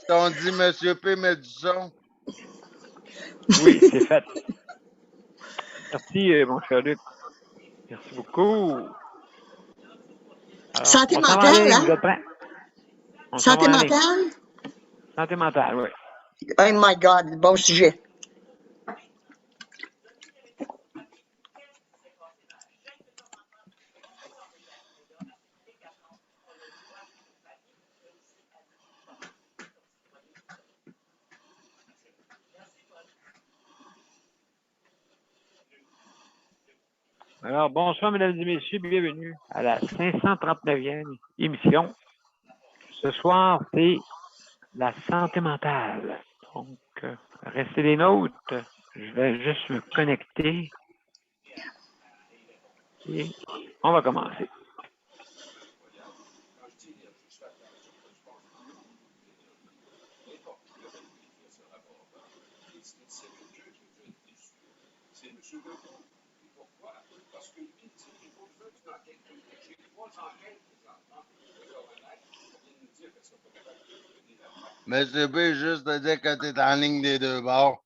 T'as dit Monsieur P met du son? Oui, c'est fait. Merci, mon cher Luc. Merci beaucoup. Alors, Santé on s'en va en mentale, ligne, hein? vous êtes prêts? On s'en Santé va en ligne. mentale? Santé mentale, oui. Oh my God, bon sujet. Alors, bonsoir, mesdames et messieurs, bienvenue à la 539e émission. Ce soir, c'est la santé mentale. Donc, restez des nôtres. Je vais juste me connecter. Et on va commencer. Monsieur P, juste te dire que t'es en ligne des deux bords.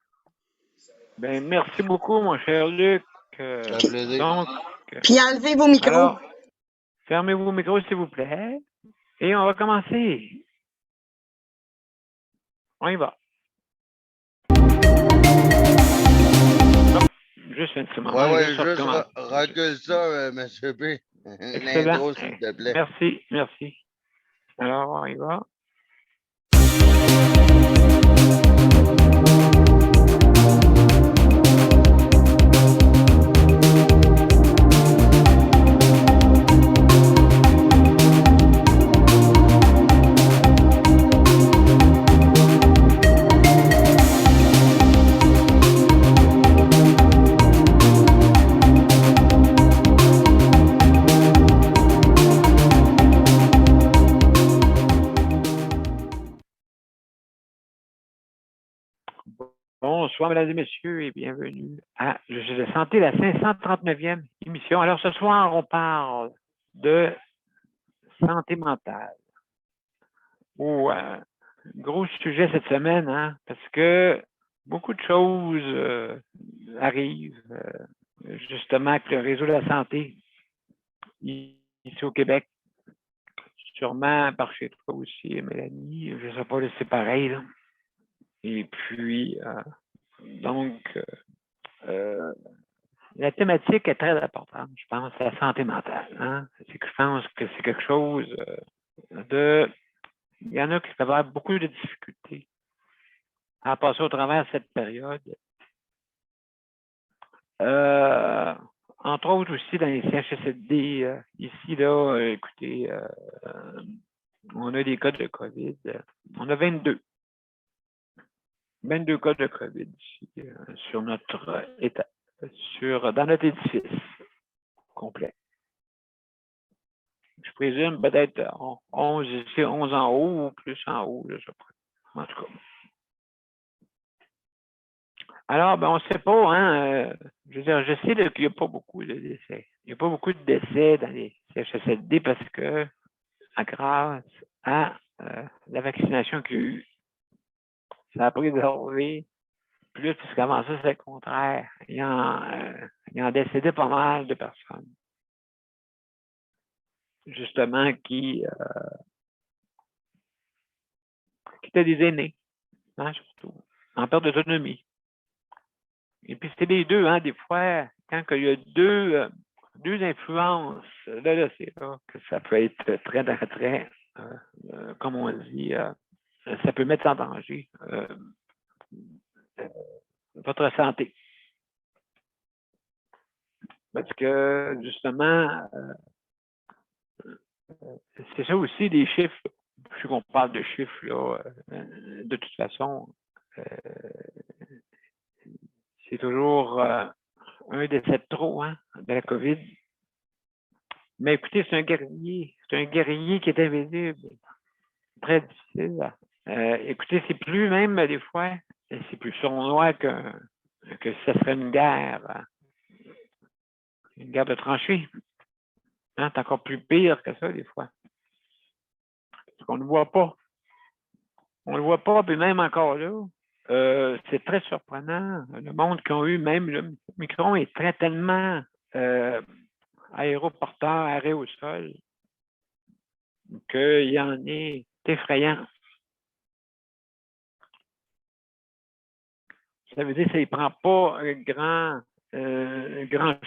Ben, merci beaucoup, mon cher Luc. Ça fait plaisir. Donc, Puis enlevez vos micros. alors, fermez vos micros, s'il vous plaît. Et on va commencer. On y va. Non, juste un petit moment. Ouais, juste juste recommencer. recule ça, Monsieur P. Excellent. L'intro, s'il te plaît. Merci. Alors, on y va. Bonsoir, mesdames et messieurs, et bienvenue à Le Jeu de santé, la 539e émission. Alors, ce soir, on parle de santé mentale. Gros sujet cette semaine, hein, parce que beaucoup de choses arrivent, justement, avec le réseau de la santé ici au Québec. Sûrement par chez toi aussi, Mélanie. Je ne sais pas si c'est pareil, là. Et puis, donc, la thématique est très importante, je pense, la santé mentale. Hein? Je pense que c'est quelque chose de... Il y en a qui peuvent avoir beaucoup de difficultés à passer au travers de cette période. Entre autres aussi dans les CHSLD, ici, là, écoutez, on a des cas de COVID. On a 22 cas de COVID ici, sur notre état, dans notre édifice complet. Je présume peut-être 11 ici, 11 en haut ou plus en haut, là, je crois. En tout cas. Alors, ben, on ne sait pas, hein. Je veux dire, je sais qu'il n'y a pas beaucoup de décès. Il n'y a pas beaucoup de décès dans les CHSLD parce que, grâce à la vaccination qu'il y a eu, ça a préservé plus, puisqu'avant ça, c'est le contraire. Il y en décédé pas mal de personnes, justement, qui étaient des aînés, hein, surtout, en perte d'autonomie. Et puis, c'est les deux, hein, des fois, quand il y a deux influences, là, c'est là que ça peut être très, comme on dit, ça peut mettre en danger votre santé. Parce que, justement, c'est ça aussi, des chiffres. Je sais qu'on parle de chiffres, là, de toute façon, c'est toujours un décès de trop, hein, de la COVID. Mais écoutez, c'est un guerrier qui est invisible, très difficile. Écoutez, c'est plus même des fois, c'est plus sournois que ce serait une guerre de tranchées. Hein, c'est encore plus pire que ça, des fois. Parce qu'on ne voit pas. On le voit pas, puis même encore là, c'est très surprenant. Le monde qui ont eu, même le micron, est très tellement aéroporteur, arrêt au sol, qu'il y en est effrayant. Ça veut dire que ça ne prend pas grand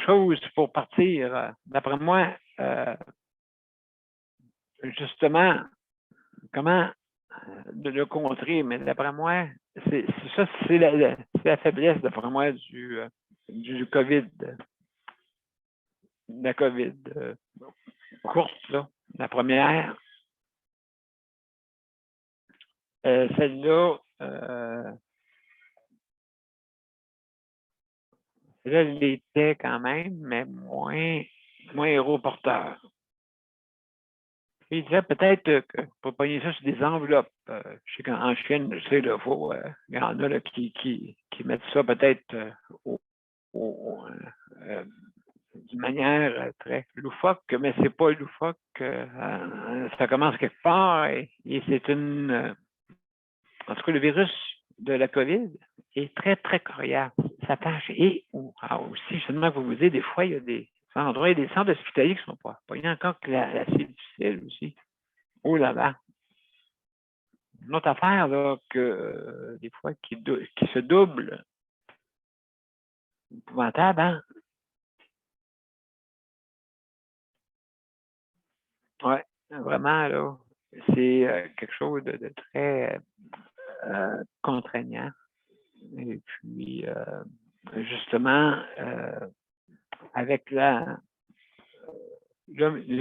chose pour partir. D'après moi, justement, comment de le contrer, mais d'après moi, c'est la faiblesse, d'après moi, du COVID, de la COVID courte, là. La première, celle-là, là, elle l'était quand même, mais moins aéroporteur. Il disait peut-être que pour pogner ça sur des enveloppes, je sais qu'en Chine, je sais, il y en a là, qui mettent ça peut-être d'une manière très loufoque, mais c'est pas loufoque. Ça commence quelque part et c'est en tout cas, le virus de la COVID est très, très coriace. Ça tâche. Et aussi, seulement que vous vous dites, des fois, il y a des endroits, il y a des centres hospitaliers qui ne sont pas. Il y a encore que c'est difficile aussi. Oh là là. Une autre affaire, là, que des fois, qui se double. Épouvantable, hein? Oui, vraiment, là. C'est quelque chose de très contraignant. Et puis, justement, avec le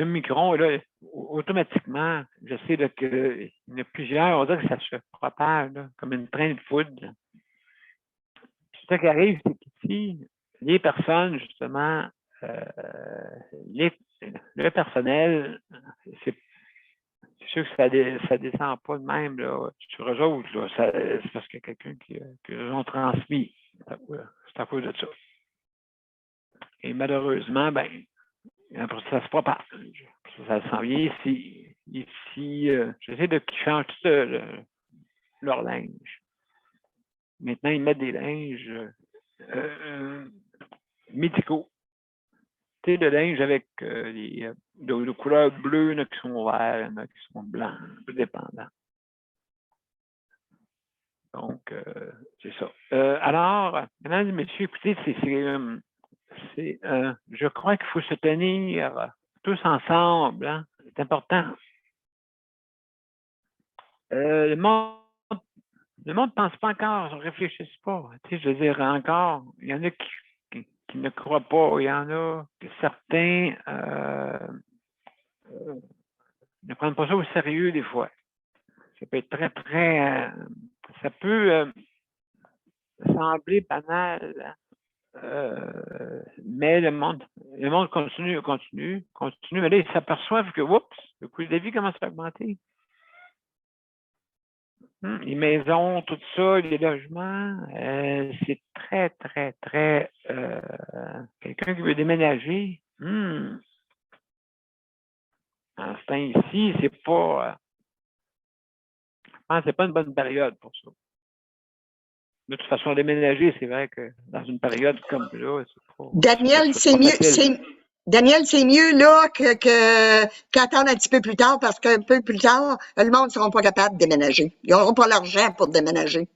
micron, là, automatiquement, je sais qu'il y en a plusieurs, on dirait que ça se propage là, comme une traîne de foudre. Puis ce qui arrive, c'est qu'ici, les personnes, justement, le personnel, c'est sûr que ça descend pas de même là, sur eux autres. C'est parce qu'il y a quelqu'un qui les ont transmis. C'est à cause de ça. Et malheureusement, ben, après, ça se propage. Ça s'en vient ici. J'essaie de qu'ils changent tout leur linge. Maintenant, ils mettent des linges médicaux. Tu sais, le linge avec de couleurs bleues, il y en a qui sont verts, il y en a qui sont blancs, tout dépendant. Donc, c'est ça. Alors, mesdames et messieurs, écoutez, je crois qu'il faut se tenir tous ensemble. Hein? C'est important. Le monde ne pense pas encore, ne réfléchisse pas. Tu sais, je veux dire, encore, il y en a qui ne croient pas. Il y en a que certains ne prennent pas ça au sérieux des fois. Ça peut être très, très... ça peut sembler banal, mais le monde continue, mais là, ils s'aperçoivent que, oups, le coût de vie commence à augmenter. Les maisons, tout ça, les logements, c'est très, très, très... quelqu'un qui veut déménager, en ce temps-ci, c'est pas... je pense que c'est pas une bonne période pour ça. De toute façon, déménager, c'est vrai que dans une période comme là, c'est pas... Daniel, c'est mieux... Daniel, c'est mieux là qu'attendre un petit peu plus tard parce qu'un peu plus tard, le monde ne sera pas capable de déménager. Ils n'auront pas l'argent pour déménager.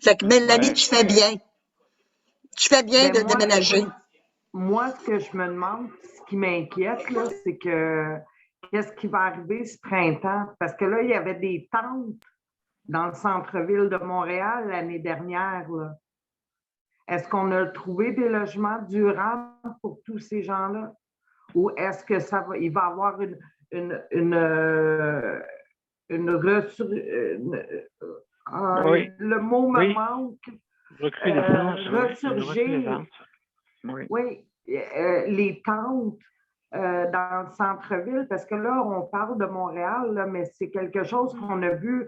Fait que Mélanie, tu fais bien. Tu fais bien de déménager. Moi, ce que je me demande, ce qui m'inquiète, là, c'est que qu'est-ce qui va arriver ce printemps? Parce que là, il y avait des tentes dans le centre-ville de Montréal l'année dernière. Là. Est-ce qu'on a trouvé des logements durables pour tous ces gens-là? Ou est-ce que il va y avoir le mot me manque. Ressurgir. Oui, les tentes dans le centre-ville, parce que là, on parle de Montréal, là, mais c'est quelque chose qu'on a vu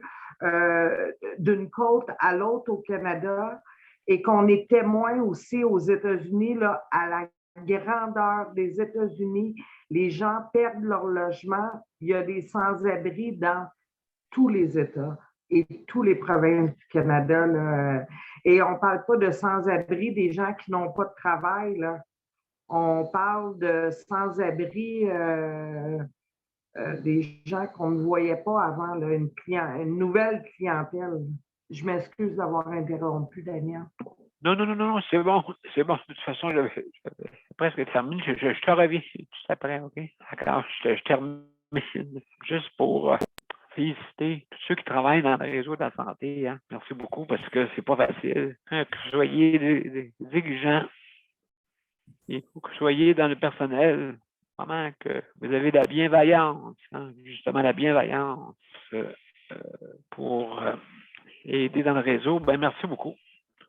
d'une côte à l'autre au Canada et qu'on est témoin aussi aux États-Unis, là, à la grandeur des États-Unis. Les gens perdent leur logement. Il y a des sans-abri dans tous les États. et toutes les provinces du Canada. Là. Et on ne parle pas de sans-abri, des gens qui n'ont pas de travail. Là. On parle de sans-abri, des gens qu'on ne voyait pas avant, là, une nouvelle clientèle. Je m'excuse d'avoir interrompu, Daniel. Non, non, non, non, c'est bon. C'est bon. De toute façon, j'avais presque terminé. Je te reviens tout après, OK? D'accord, je termine juste pour féliciter tous ceux qui travaillent dans le réseau de la santé. Hein. Merci beaucoup parce que c'est pas facile. Hein, que vous soyez des exigeants et que vous soyez dans le personnel. Vraiment que vous avez de la bienveillance, hein, justement la bienveillance pour aider dans le réseau. Ben, merci beaucoup.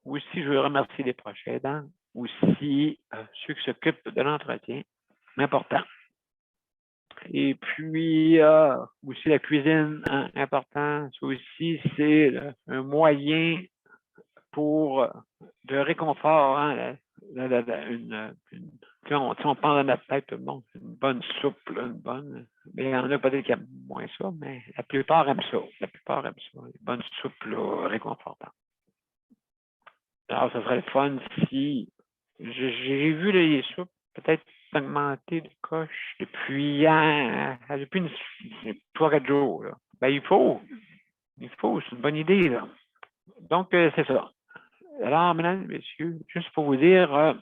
Aussi, je veux remercier les proches aidants, aussi ceux qui s'occupent de l'entretien, important. Et puis, aussi la cuisine, hein, important. Ça aussi, c'est un moyen pour de réconfort. Hein, si on pense dans notre tête, bon, une bonne soupe, là, une bonne. Mais il y en a peut-être qui aiment moins ça, mais la plupart aiment ça. La plupart aiment ça. Une bonne soupe là, réconfortante. Alors, ce serait le fun si j'ai vu les soupes peut-être augmenter de coche depuis 3-4 jours. Là. Ben, il faut, c'est une bonne idée. Là. Donc, c'est ça. Alors, mesdames et messieurs, juste pour vous dire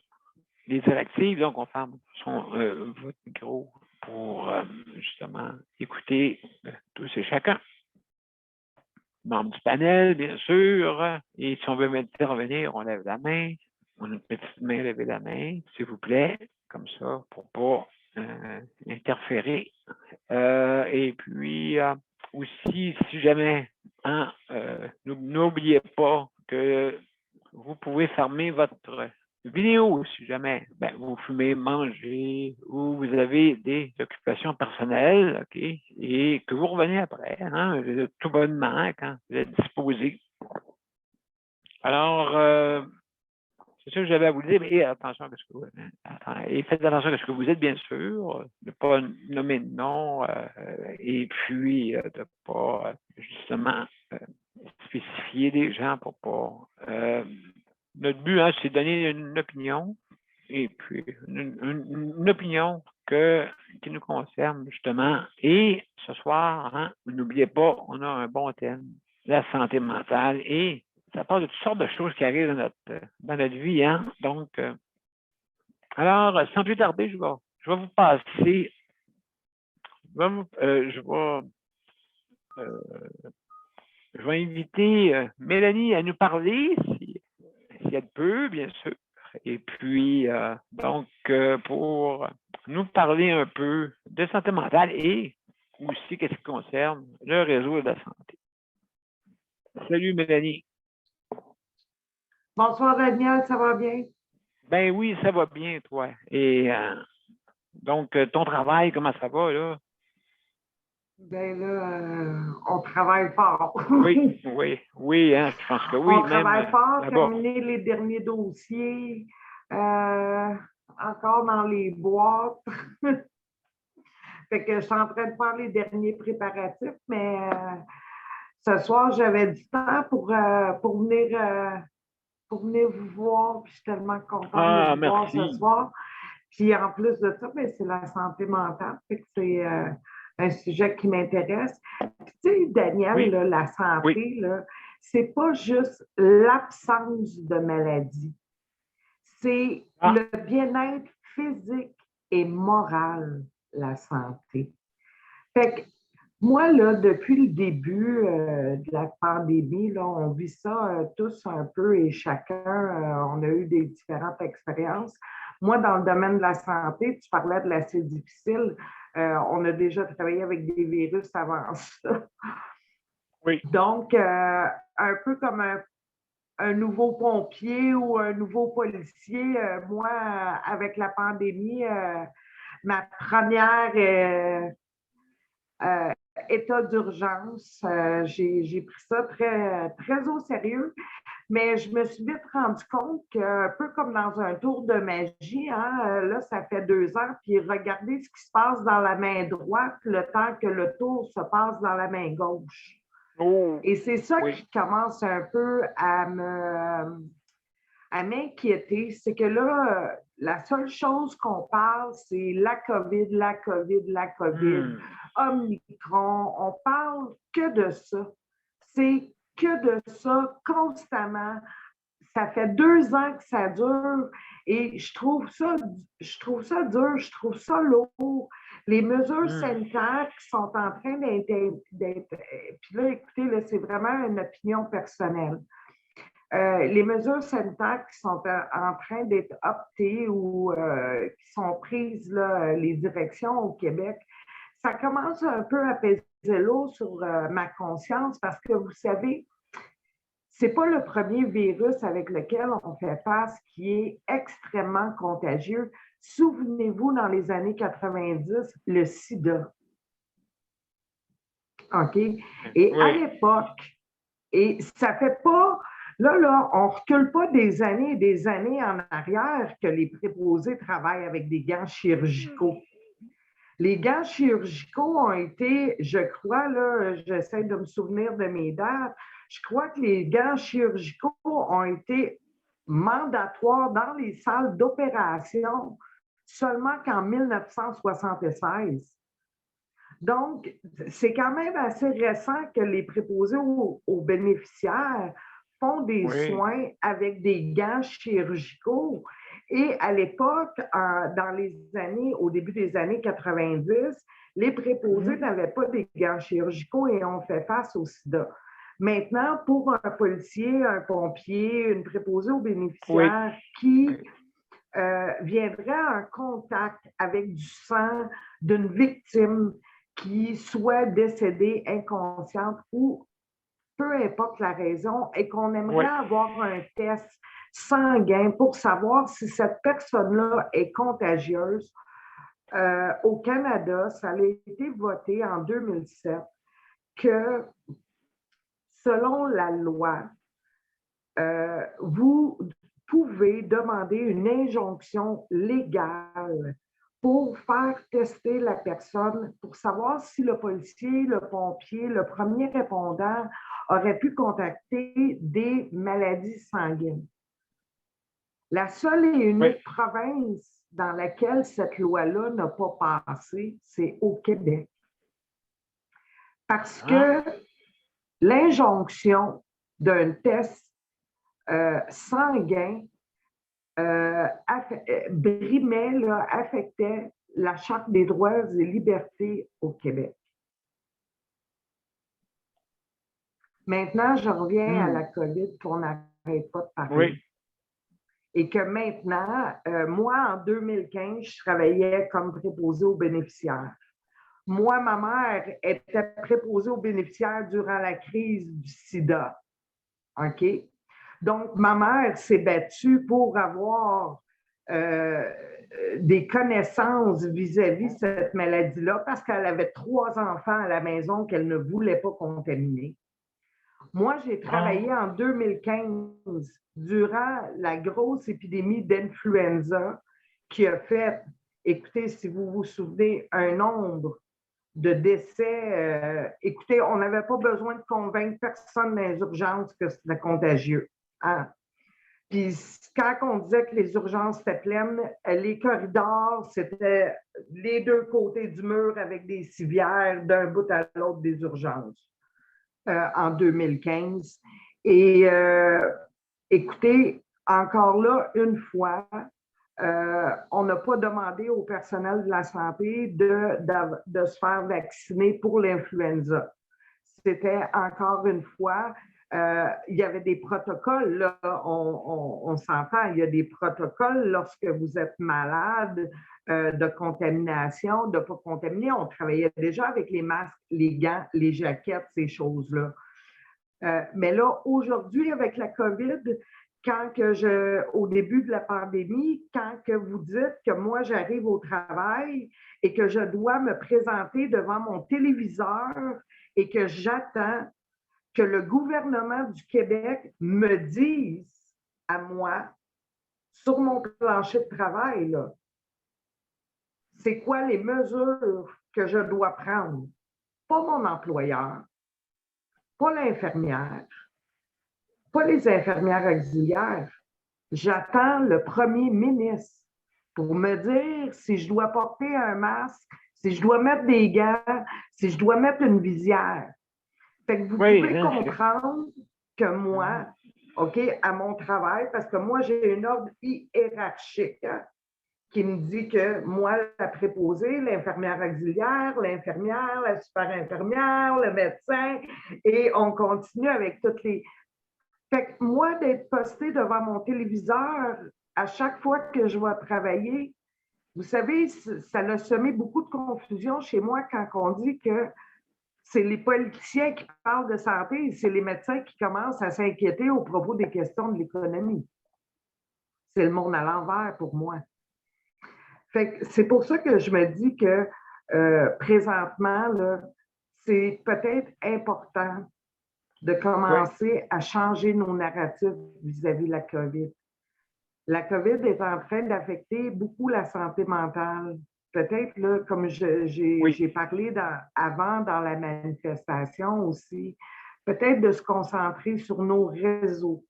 les directives, donc on ferme votre micro pour justement écouter tous et chacun. Membre du panel, bien sûr. Et si on veut intervenir, on lève la main. On a une petite main, levez la main, s'il vous plaît, comme ça, pour ne pas interférer. Et puis, aussi, si jamais, hein, n'oubliez pas que vous pouvez fermer votre vidéo si jamais vous fumez, mangez ou vous avez des occupations personnelles, OK, et que vous revenez après, hein, tout bonnement quand vous êtes disposé. Alors, c'est ça que j'avais à vous dire, mais attention à ce que vous et faites attention à ce que vous êtes, bien sûr, de ne pas nommer de nom et puis de ne pas justement spécifier des gens pour pas. Notre but, hein, c'est de donner une opinion, et puis une opinion qui nous concerne, justement. Et ce soir, hein, n'oubliez pas, on a un bon thème, la santé mentale, et ça parle de toutes sortes de choses qui arrivent dans notre vie. Hein. Donc, alors, sans plus tarder, je vais vous passer, je vais inviter Mélanie à nous parler, si elle peut, bien sûr. Et puis, donc, pour nous parler un peu de santé mentale et aussi qu'est-ce qui concerne le réseau de la santé. Salut, Mélanie. Bonsoir, Daniel, ça va bien? Ben oui, ça va bien, toi. Et donc, ton travail, comment ça va, là? Ben là, on travaille fort. oui, hein, je pense que oui. On travaille fort, là-bas. terminer les derniers dossiers, encore dans les boîtes. Fait que je suis en train de faire les derniers préparatifs, mais ce soir, j'avais du temps pour venir vous voir, puis je suis tellement contente de vous voir ce soir. Puis en plus de ça, ben, c'est la santé mentale, fait que c'est un sujet qui m'intéresse. Tu sais, Daniel, là, la santé, là, c'est pas juste l'absence de maladie, c'est le bien-être physique et moral, la santé. Fait que moi, là, depuis le début de la pandémie, là, on vit ça tous un peu et chacun, on a eu des différentes expériences. Moi, dans le domaine de la santé, tu parlais de l'acide difficile, on a déjà travaillé avec des virus avant ça. Oui. Donc, un peu comme un nouveau pompier ou un nouveau policier, moi, avec la pandémie, ma première état d'urgence. J'ai pris ça très, très au sérieux, mais je me suis vite rendu compte qu'un peu comme dans un tour de magie, hein, là, ça fait 2 ans, puis regardez ce qui se passe dans la main droite le temps que le tour se passe dans la main gauche. Oh, Et c'est ça oui. qui commence un peu à m'inquiéter, c'est que là, la seule chose qu'on parle, c'est la COVID, la COVID, la COVID, Omicron. On parle que de ça. C'est que de ça constamment. Ça fait 2 ans que ça dure et je trouve ça dur, je trouve ça lourd. Les mesures sanitaires qui sont en train d'être puis là, écoutez, là, c'est vraiment une opinion personnelle. Les mesures sanitaires qui sont en train d'être optées ou qui sont prises, là, les directions au Québec, ça commence un peu à peser l'eau sur ma conscience parce que vous savez, c'est pas le premier virus avec lequel on fait face qui est extrêmement contagieux. Souvenez-vous, dans les années 90, le sida. OK? Et à l'époque, et ça fait pas, là, on recule pas des années et des années en arrière que les préposés travaillent avec des gants chirurgicaux. Les gants chirurgicaux ont été, je crois, là, j'essaie de me souvenir de mes dates, je crois que les gants chirurgicaux ont été mandatoires dans les salles d'opération seulement qu'en 1976. Donc, c'est quand même assez récent que les préposés aux bénéficiaires font des soins avec des gants chirurgicaux. Et à l'époque, au début des années 90, les préposés n'avaient pas des gants chirurgicaux et ont fait face au sida. Maintenant, pour un policier, un pompier, une préposée aux bénéficiaires qui viendrait en contact avec du sang d'une victime qui soit décédée inconsciente ou peu importe la raison et qu'on aimerait avoir un test sanguin pour savoir si cette personne-là est contagieuse. Au Canada, ça a été voté en 2007 que selon la loi, vous pouvez demander une injonction légale pour faire tester la personne, pour savoir si le policier, le pompier, le premier répondant aurait pu contacter des maladies sanguines. La seule et unique province dans laquelle cette loi-là n'a pas passé, c'est au Québec. Parce que l'injonction d'un test sanguin brimait, là, affectait la Charte des droits et libertés au Québec. Maintenant, je reviens à la COVID, qu'on n'arrête pas de parler. Et que maintenant, moi, en 2015, je travaillais comme préposée aux bénéficiaires. Moi, ma mère était préposée aux bénéficiaires durant la crise du sida. OK? Donc, ma mère s'est battue pour avoir des connaissances vis-à-vis de cette maladie-là parce qu'elle avait 3 enfants à la maison qu'elle ne voulait pas contaminer. Moi, j'ai travaillé en 2015 durant la grosse épidémie d'influenza qui a fait, écoutez, si vous vous souvenez, un nombre de décès. Écoutez, on n'avait pas besoin de convaincre personne dans les urgences que c'était contagieux. Hein? Puis quand on disait que les urgences étaient pleines, les corridors, c'était les deux côtés du mur avec des civières d'un bout à l'autre des urgences en 2015. Et écoutez, encore là, une fois, on n'a pas demandé au personnel de la santé de se faire vacciner pour l'influenza. C'était encore une fois, il y avait des protocoles, là, on s'entend, il y a des protocoles lorsque vous êtes malade de contamination, de ne pas contaminer. On travaillait déjà avec les masques, les gants, les jaquettes, ces choses-là. Mais là, aujourd'hui, avec la COVID, au début de la pandémie, quand que vous dites que moi, j'arrive au travail et que je dois me présenter devant mon téléviseur et que j'attends que le gouvernement du Québec me dise à moi, sur mon plancher de travail, là, c'est quoi les mesures que je dois prendre? Pas mon employeur, pas l'infirmière, pas les infirmières auxiliaires. J'attends le premier ministre pour me dire si je dois porter un masque, si je dois mettre des gants, si je dois mettre une visière. Fait que vous pouvez comprendre que moi, OK, à mon travail, parce que moi, j'ai une ordre hiérarchique qui me dit que moi, la préposée, l'infirmière auxiliaire, l'infirmière, la super-infirmière, le médecin, et on continue avec toutes les... Fait que moi, d'être postée devant mon téléviseur à chaque fois que je vais travailler, vous savez, ça a semé beaucoup de confusion chez moi quand on dit que c'est les politiciens qui parlent de santé et c'est les médecins qui commencent à s'inquiéter au propos des questions de l'économie. C'est le monde à l'envers pour moi. Fait que c'est pour ça que je me dis que présentement, c'est peut-être important de commencer à changer nos narratifs vis-à-vis de la COVID. La COVID est en train d'affecter beaucoup la santé mentale. Peut-être, là, comme j'ai parlé avant dans la manifestation aussi, peut-être de se concentrer sur nos réseaux,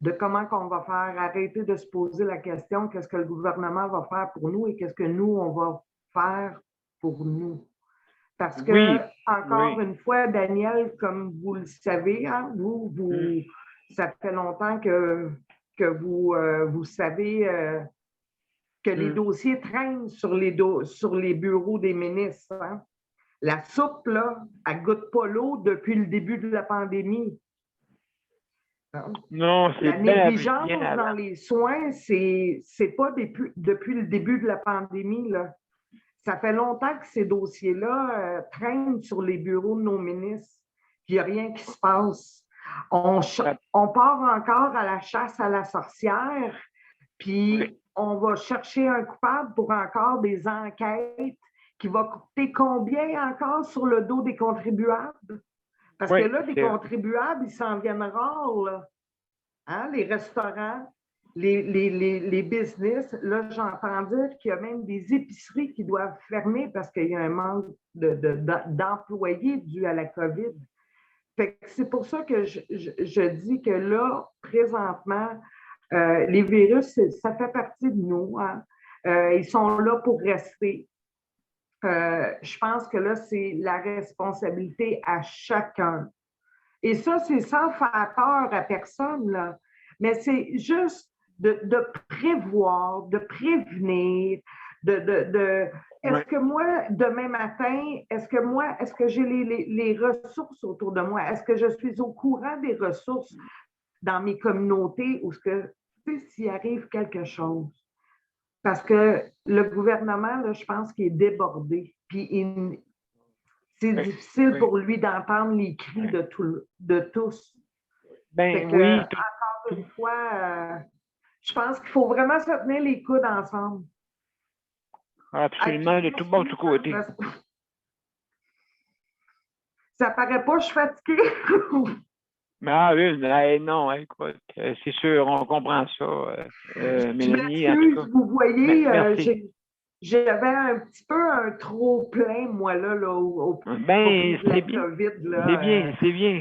de comment qu'on va faire, arrêter de se poser la question qu'est-ce que le gouvernement va faire pour nous et qu'est-ce que nous, on va faire pour nous. Parce que, encore une fois, Daniel, comme vous le savez, hein, ça fait longtemps que vous savez que les dossiers traînent sur les bureaux des ministres. Hein. La soupe, là, elle ne goûte pas l'eau depuis le début de la pandémie. Non, c'est la négligence dans les soins, c'est pas depuis le début de la pandémie. Là. Ça fait longtemps que ces dossiers-là traînent sur les bureaux de nos ministres. Il n'y a rien qui se passe. On part encore à la chasse à la sorcière, puis on va chercher un coupable pour encore des enquêtes qui va coûter combien encore sur le dos des contribuables? Parce que là, des contribuables, ils s'en viennent rares. Là. Hein? Les restaurants, les business, là, j'entends dire qu'il y a même des épiceries qui doivent fermer parce qu'il y a un manque d'employés dû à la COVID. Fait que c'est pour ça que je dis que là, présentement, les virus, ça fait partie de nous. Hein? Ils sont là pour rester. Je pense que là, c'est la responsabilité à chacun. Et ça, c'est sans faire peur à personne, là. Mais c'est juste de prévoir, de prévenir, est-ce que moi, demain matin, est-ce que j'ai les ressources autour de moi? Est-ce que je suis au courant des ressources dans mes communautés ou s'il arrive quelque chose? Parce que le gouvernement, là, je pense qu'il est débordé. Puis c'est difficile pour lui d'entendre les cris de tous. Encore une fois, je pense qu'il faut vraiment se tenir les coudes ensemble. Absolument, de tout bon, de tout côté. Ça paraît pas, je suis fatiguée. Ah oui, non, écoute, c'est sûr, on comprend ça, Mélanie. En tout cas. Vous voyez, j'avais un petit peu un trop plein, moi, là, au c'est bien. COVID, là. C'est bien.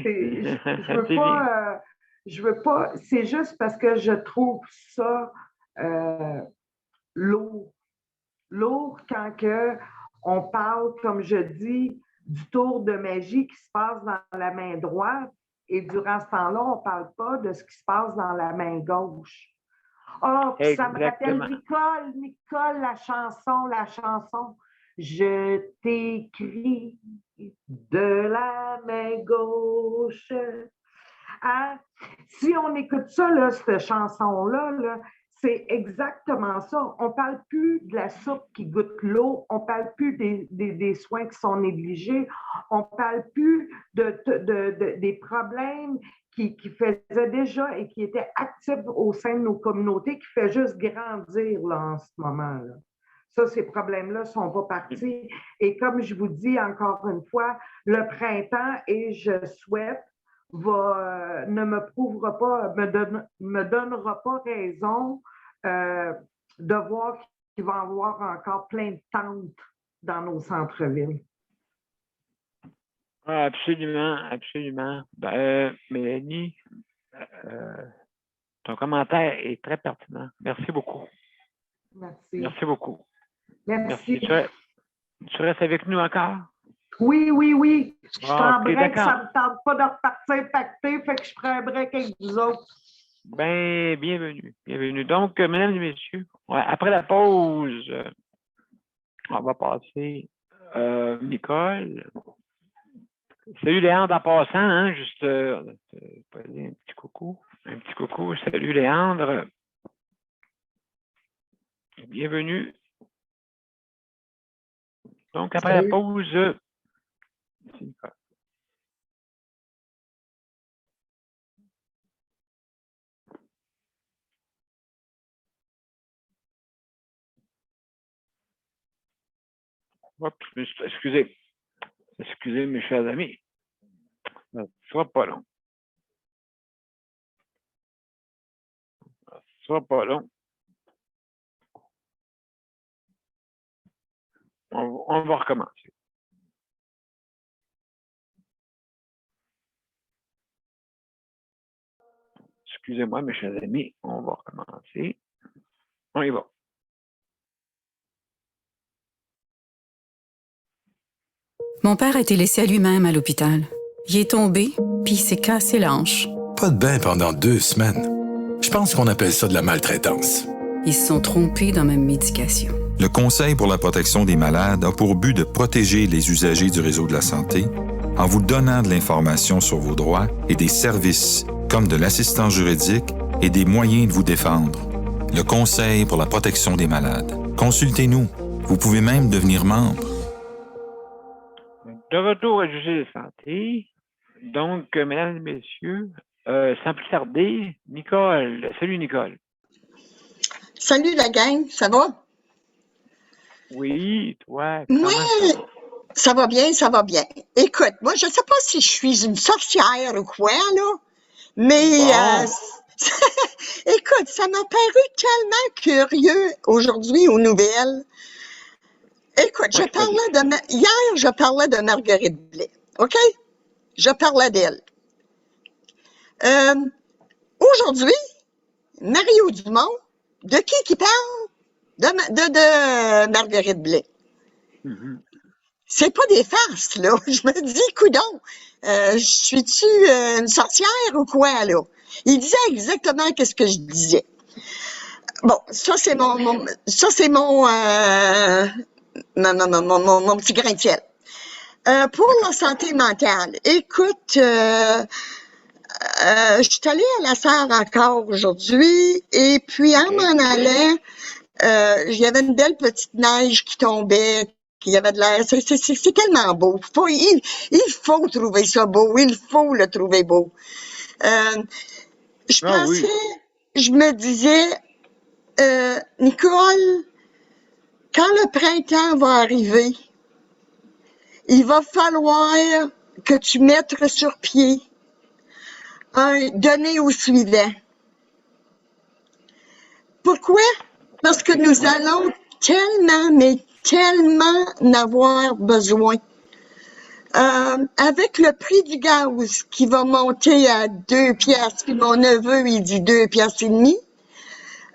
Je veux pas, c'est juste parce que je trouve ça lourd. Lourd quand on parle, comme je dis, du tour de magie qui se passe dans la main droite et durant ce temps-là, on ne parle pas de ce qui se passe dans la main gauche. Oh, puis ça me rappelle Nicole, la chanson. Je t'écris de la main gauche. Hein? Si on écoute ça, là, cette chanson-là, là, c'est exactement ça. On ne parle plus de la soupe qui goûte l'eau, on ne parle plus des soins qui sont négligés, on ne parle plus des problèmes qui faisaient déjà et qui étaient actifs au sein de nos communautés, qui fait juste grandir là, en ce moment. Là. Ça, ces problèmes-là ne sont pas partis. Et comme je vous dis encore une fois, le printemps, et je souhaite, ne me prouvera pas, me donnera pas raison de voir qu'il va y avoir encore plein de tentes dans nos centres-villes. Ah, absolument, absolument. Mélanie, ton commentaire est très pertinent. Merci beaucoup. Merci. Merci beaucoup. Merci. Tu restes avec nous encore? Oui, oui, oui. Je suis en break, d'accord. ça ne me tente pas de repartir pacter, fait que je prends un break avec vous autres. Ben, bienvenue. Bienvenue. Donc, mesdames et messieurs, après la pause, on va passer Nicole. Salut Léandre en passant, hein, juste un petit coucou. Un petit coucou. Salut Léandre. Bienvenue. Donc, après la pause, c'est Nicole. Oups, excusez. Excusez, mes chers amis. Ça ne sera pas long. Ça ne sera pas long. On va recommencer. Excusez-moi, mes chers amis, on va recommencer. On y va. Mon père a été laissé à lui-même à l'hôpital. Il est tombé, puis il s'est cassé l'hanche. Pas de bain pendant 2 semaines. Je pense qu'on appelle ça de la maltraitance. Ils se sont trompés dans ma médication. Le Conseil pour la protection des malades a pour but de protéger les usagers du réseau de la santé en vous donnant de l'information sur vos droits et des services comme de l'assistance juridique et des moyens de vous défendre. Le Conseil pour la protection des malades. Consultez-nous. Vous pouvez même devenir membre. De retour à juger de santé. Donc, mesdames et messieurs, sans plus tarder, Nicole. Salut, Nicole. Salut la gang, ça va? Oui, toi. Moi, ça va bien, ça va bien. Écoute, moi, je sais pas si je suis une sorcière ou quoi, là, mais écoute, ça m'a paru tellement curieux aujourd'hui aux nouvelles. Écoute, hier, je parlais de Marguerite Blais, OK? Je parlais d'elle. Aujourd'hui, Mario Dumont, de qui parle? De Marguerite Blais. Mm-hmm. C'est pas des farces, là. Je me dis, coudonc, suis-tu une sorcière ou quoi, là? Il disait exactement qu'est-ce que je disais. Bon, ça, c'est mon petit grain de ciel. Pour la santé mentale, écoute, je suis allée à la serre encore aujourd'hui, et puis en m'en allant, il y avait une belle petite neige qui tombait, il y avait de l'air, c'est tellement beau. Il faut trouver ça beau, il faut le trouver beau. Je pensais, je me disais, Nicole, quand le printemps va arriver, il va falloir que tu mettes sur pied un donné au suivant. Pourquoi? Parce que nous allons tellement, mais tellement en avoir besoin. Avec le prix du gaz qui va monter à 2 piastres, puis mon neveu, il dit 2 piastres et demi,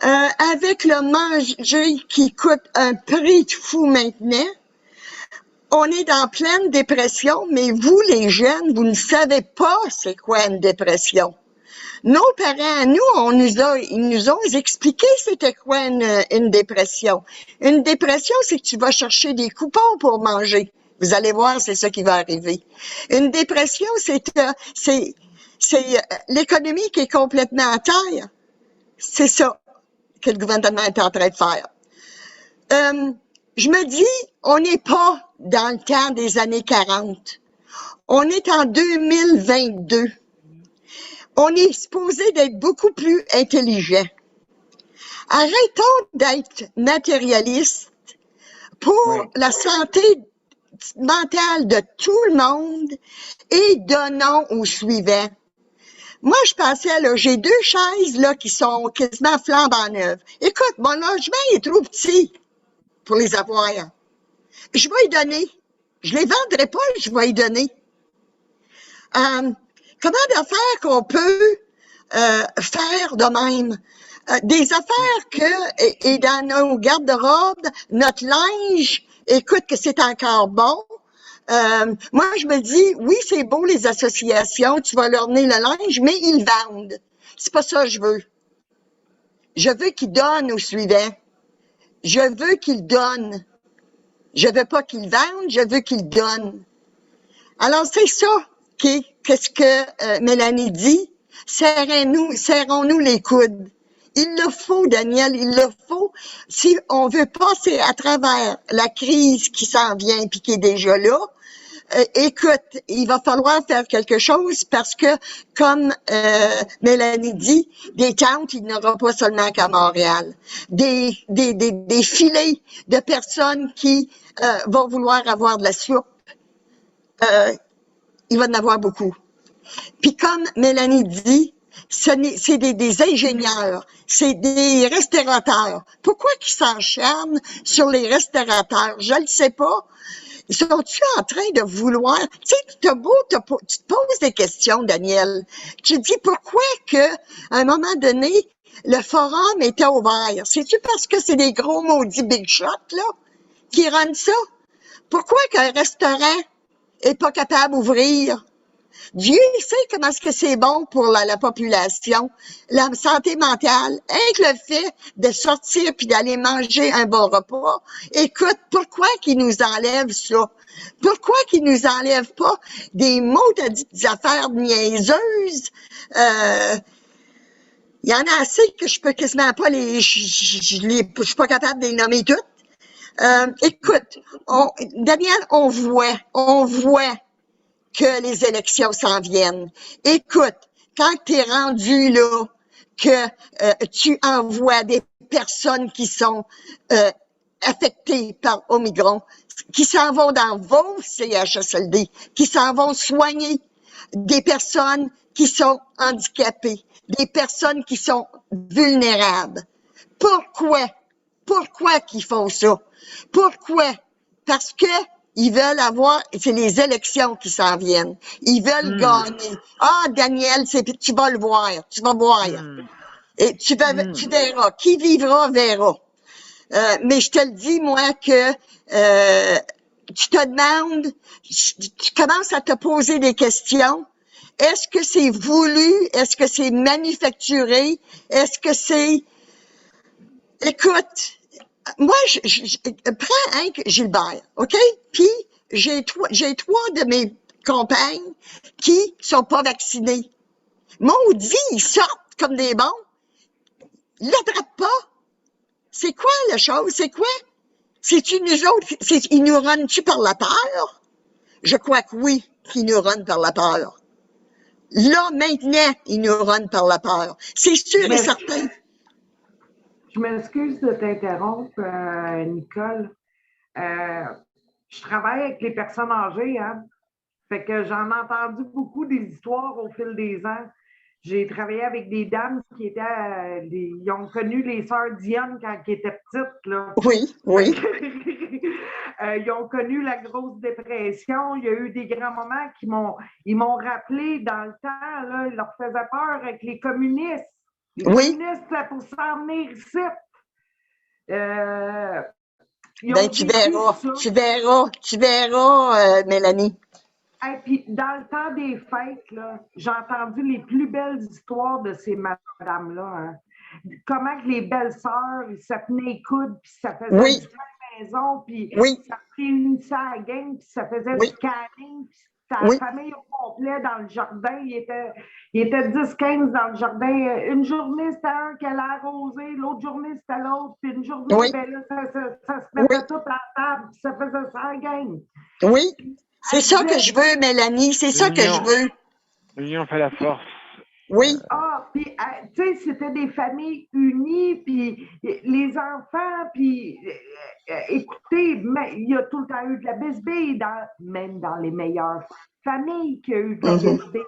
avec le manger qui coûte un prix de fou maintenant, on est en pleine dépression, mais vous, les jeunes, vous ne savez pas c'est quoi une dépression. Nos parents, ils nous ont expliqué c'était quoi une dépression. Une dépression, c'est que tu vas chercher des coupons pour manger. Vous allez voir, c'est ça qui va arriver. Une dépression, c'est l'économie qui est complètement à terre. C'est ça que le gouvernement est en train de faire. Je me dis, on n'est pas dans le temps des années 40. On est en 2022. On est supposé d'être beaucoup plus intelligent. Arrêtons d'être matérialistes pour la santé mentale de tout le monde et donnons au suivant. Moi, je pensais, là, j'ai 2 chaises là, qui sont quasiment flambant neuves. Écoute, mon logement est trop petit pour les avoir. Je vais y donner. Je les vendrai pas, je vais y donner. Comment d'affaires qu'on peut faire de même? Des affaires et dans nos garde-robes, notre linge, écoute que c'est encore bon. Moi, je me dis, oui, c'est beau les associations, tu vas leur donner le linge, mais ils vendent. C'est pas ça que je veux. Je veux qu'ils donnent au suivant. Je veux qu'ils donnent. Je veux pas qu'ils vendent, je veux qu'ils donnent. Alors, c'est ça qu'est-ce que Mélanie dit. Serrons-nous les coudes. Il le faut, Daniel, il le faut. Si on veut passer à travers la crise qui s'en vient puis qui est déjà là, écoute, il va falloir faire quelque chose parce que, comme Mélanie dit, des tentes, il n'y en aura pas seulement qu'à Montréal. Des filets de personnes qui vont vouloir avoir de la soupe, il va en avoir beaucoup. Puis comme Mélanie dit, c'est des ingénieurs, c'est des restaurateurs. Pourquoi qu'ils s'encharnent sur les restaurateurs? Je ne le sais pas. Ils sont-tu en train de vouloir... Tu sais, tu te poses des questions, Daniel. Tu dis pourquoi que, à un moment donné, le forum était ouvert? C'est-tu parce que c'est des gros maudits big shots, là, qui rendent ça? Pourquoi qu'un restaurant est pas capable d'ouvrir? Dieu sait comment est-ce que c'est bon pour la population, la santé mentale. Avec le fait de sortir puis d'aller manger un bon repas, écoute, pourquoi qu'ils nous enlèvent ça? Pourquoi qu'ils nous enlèvent pas des maudites affaires niaiseuses? Il y en a assez que je peux quasiment pas je suis pas capable de les nommer toutes. Écoute, Daniel, on voit que les élections s'en viennent. Écoute, quand tu es rendu là, que tu envoies des personnes qui sont affectées par Omicron, qui s'en vont dans vos CHSLD, qui s'en vont soigner des personnes qui sont handicapées, des personnes qui sont vulnérables. Pourquoi qu'ils font ça? Pourquoi? Parce que ils veulent c'est les élections qui s'en viennent. Ils veulent gagner. Ah, Daniel, tu vas le voir, tu vas voir. Et tu verras. Qui vivra, verra. Mais je te le dis, moi, que tu te demandes, tu commences à te poser des questions. Est-ce que c'est voulu? Est-ce que c'est manufacturé? Est-ce que c'est... Écoute, moi, prends Hank Gilbert, OK? Puis, j'ai trois de mes compagnes qui sont pas vaccinées. Maudit, ils sortent comme des bons. Ils l'attrapent pas. C'est quoi la chose? C'est quoi? C'est-tu nous autres? Ils nous runnent-tu par la peur? Je crois que oui, qu'ils nous runnent par la peur. Là, maintenant, ils nous runnent par la peur. C'est sûr et certain. Je m'excuse de t'interrompre, Nicole. Je travaille avec les personnes âgées, hein. Fait que j'en ai entendu beaucoup des histoires au fil des ans. J'ai travaillé avec des dames qui étaient, ils ont connu les sœurs Dionne quand ils étaient petites, là. Oui. Ils ont connu la grosse dépression. Il y a eu des grands-moments ils m'ont rappelé dans le temps, là, ils leur faisaient peur avec les communistes. Les communistes, là, pour s'en venir ici. Tu verras, Mélanie. Et puis, dans le temps des fêtes, là, j'ai entendu les plus belles histoires de ces madames-là. Hein. Comment que les belles-sœurs, ça tenait les coudes, puis ça faisait du pain à la maison, puis ça réunissait à la gang, puis ça faisait du canning, puis sa famille au complet dans le jardin. Il était 10-15 dans le jardin. Une journée, c'était un qui allait arroser, l'autre journée, c'était l'autre, puis une journée, ben là, ça se mettait tout à la table, puis ça faisait ça à la gang. Oui. C'est ça que je veux, Mélanie, c'est ça que je veux. L'union fait la force. Oui. Ah, puis, tu sais, c'était des familles unies, puis les enfants, puis écoutez, il y a tout le temps eu de la bisbille, même dans les meilleures familles qu'il y a eu de la bisbille,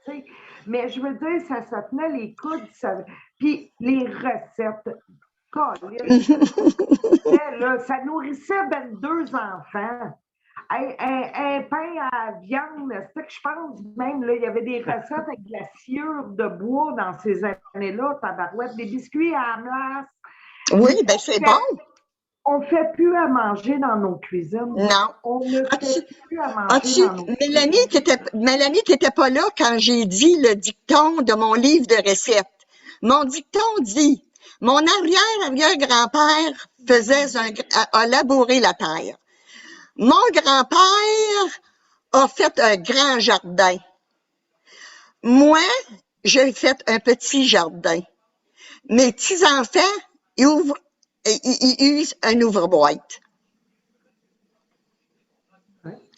tu sais. Mais je veux dire, ça se tenait les coudes, puis les recettes. Là, ça nourrissait 22 enfants. un pain à la viande, c'est que je pense même, là, il y avait des recettes avec de la sciure de bois dans ces années-là, tabarouette, des biscuits à la glace. Oui, ben c'est bon. On ne fait plus à manger dans nos cuisines. Non. On ne As-tu, fait plus à manger dans nos cuisines. Mélanie qui était pas là quand j'ai dit le dicton de mon livre de recettes. Mon dicton dit, mon arrière-arrière-grand-père a labouré la terre. Mon grand-père a fait un grand jardin. Moi, j'ai fait un petit jardin. Mes petits-enfants, ils usent un ouvre-boîte.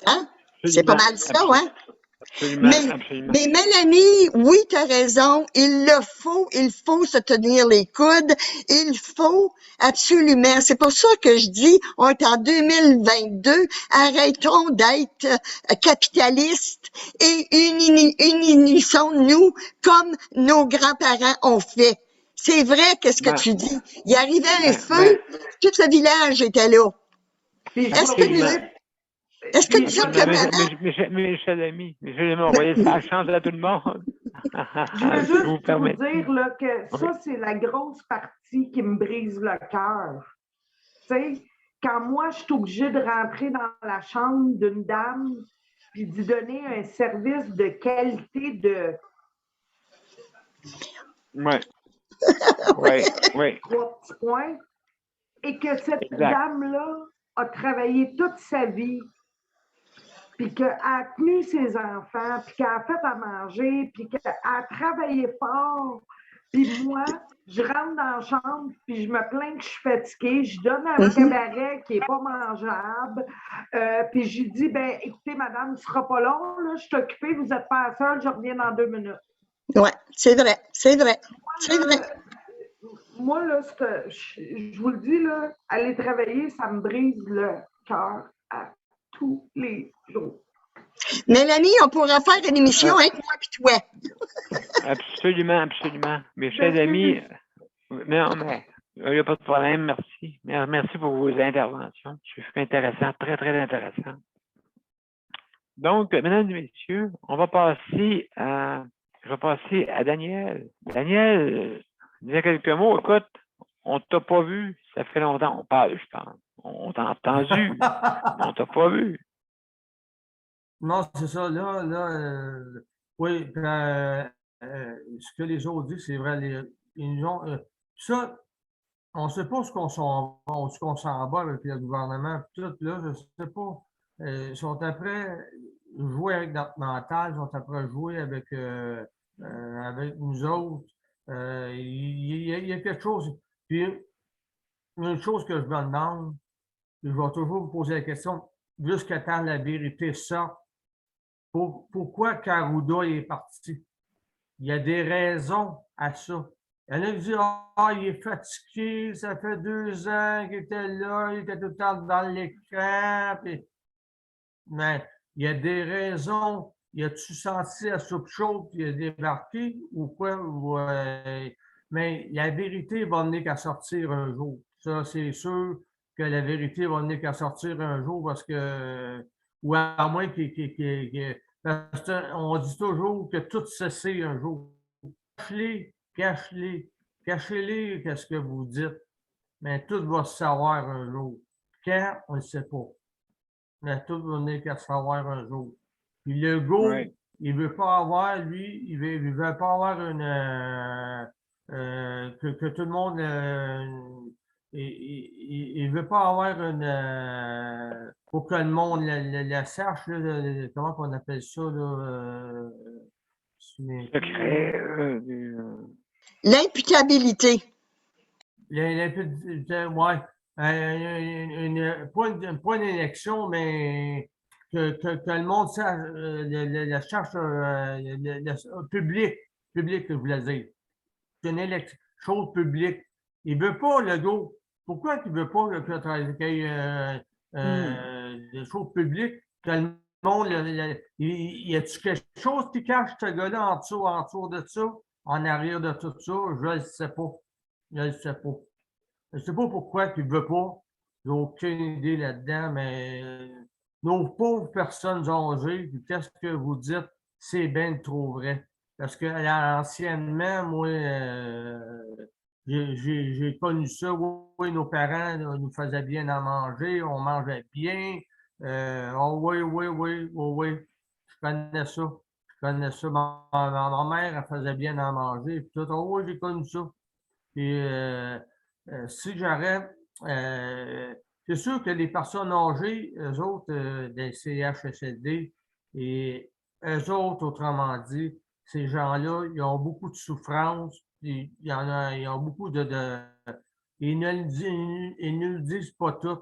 Hein? C'est pas mal ça, hein? Absolument, Mais, absolument. mais Mélanie, oui, tu as raison, il faut se tenir les coudes, il faut absolument. C'est pour ça que je dis, on est en 2022, arrêtons d'être capitalistes et unissons-nous comme nos grands-parents ont fait. C'est vrai, qu'est-ce que tu dis? Il arrivait un feu, tout le village était là. Est-ce que nous autres, mes chers amis, on va laisser la chance à tout le monde. Je veux juste vous dire là, que ça, c'est la grosse partie qui me brise le cœur. Tu sais, quand moi, je suis obligée de rentrer dans la chambre d'une dame puis d'y donner un service de qualité de... Oui. 3 petits points, et que cette dame-là a travaillé toute sa vie, puis qu'elle a tenu ses enfants, puis qu'elle a fait à manger, puis qu'elle a travaillé fort. Puis moi, je rentre dans la chambre, puis je me plains que je suis fatiguée. Je donne un cabaret qui n'est pas mangeable. Puis je lui dis, ben écoutez, madame, ce ne sera pas long, là, je suis occupée, vous n'êtes pas seule, je reviens dans 2 minutes. Oui, c'est vrai, c'est vrai, c'est vrai. Moi, là, je vous le dis, là, aller travailler, ça me brise le cœur à tous les jours. Mélanie, on pourra faire une émission avec moi et toi. Absolument, absolument. Mes chers amis, non, mais il n'y a pas de problème, merci. Merci pour vos interventions. C'est intéressant, très, très intéressant. Donc, mesdames et messieurs, je vais passer à Daniel. Daniel, dis quelques mots. Écoute, on ne t'a pas vu, ça fait longtemps. On parle, je pense. On t'a entendu, mais on ne t'a pas vu. Non, c'est ça. Là, oui, ce que les autres disent, c'est vrai. Ça, on ne sait pas ce qu'on s'en va avec le gouvernement. Tout, là, je ne sais pas. Ils sont après jouer avec notre mental, ils sont après jouer avec nous autres. Il y a quelque chose. Puis, une chose que je me demande, je vais toujours vous poser la question, jusqu'à temps la vérité sorte, pourquoi Karuda est parti? Il y a des raisons à ça. Il y en a qui disent, il est fatigué, ça fait 2 ans qu'il était là, il était tout le temps dans l'écran. Mais il y a des raisons. Y a-tu senti la soupe chaude puis il a débarqué ou quoi? Mais la vérité va venir qu'à sortir un jour. Ça, c'est sûr que la vérité va venir qu'à sortir un jour parce que, ou à moins parce qu'on dit toujours que tout cessait un jour. Cachez-les, qu'est-ce que vous dites. Mais tout va se savoir un jour. Quand, on ne sait pas. Mais tout va venir qu'à se savoir un jour. Puis le gars, il ne veut pas avoir, lui, il veut pas avoir que tout le monde, il veut pas avoir pour que le monde la sache, là, comment on appelle ça, là, l'imputabilité. L'imputabilité, ouais. Pas une élection, mais que le monde sache, la charge publique, que je voulais dire. C'est une élection, chose publique. Il ne veut pas, le gars. Pourquoi il ne veut pas qu'il y ait des choses publiques? Que le monde, y a-t-il quelque chose qui cache ce gars-là en dessous de ça, en arrière de tout ça? Je ne le sais pas. Je ne sais pas. Je ne sais pas pourquoi il ne veut pas. J'ai aucune idée là-dedans, mais nos pauvres personnes âgées, puis qu'est-ce que vous dites, c'est bien trop vrai. Parce que anciennement, moi, j'ai connu ça. Oui, nos parents nous faisaient bien à manger, on mangeait bien. Oh oui, oui, oui, oui, oui. Je connais ça. Je connais ça. Ma mère, elle faisait bien à manger. Puis tout. Oh oui, j'ai connu ça. Puis si j'arrête, c'est sûr que les personnes âgées, eux autres, des CHSLD, et eux autres, autrement dit, ces gens-là, ils ont beaucoup de souffrance, puis il y en a, ils ont beaucoup ils ne le disent pas tout,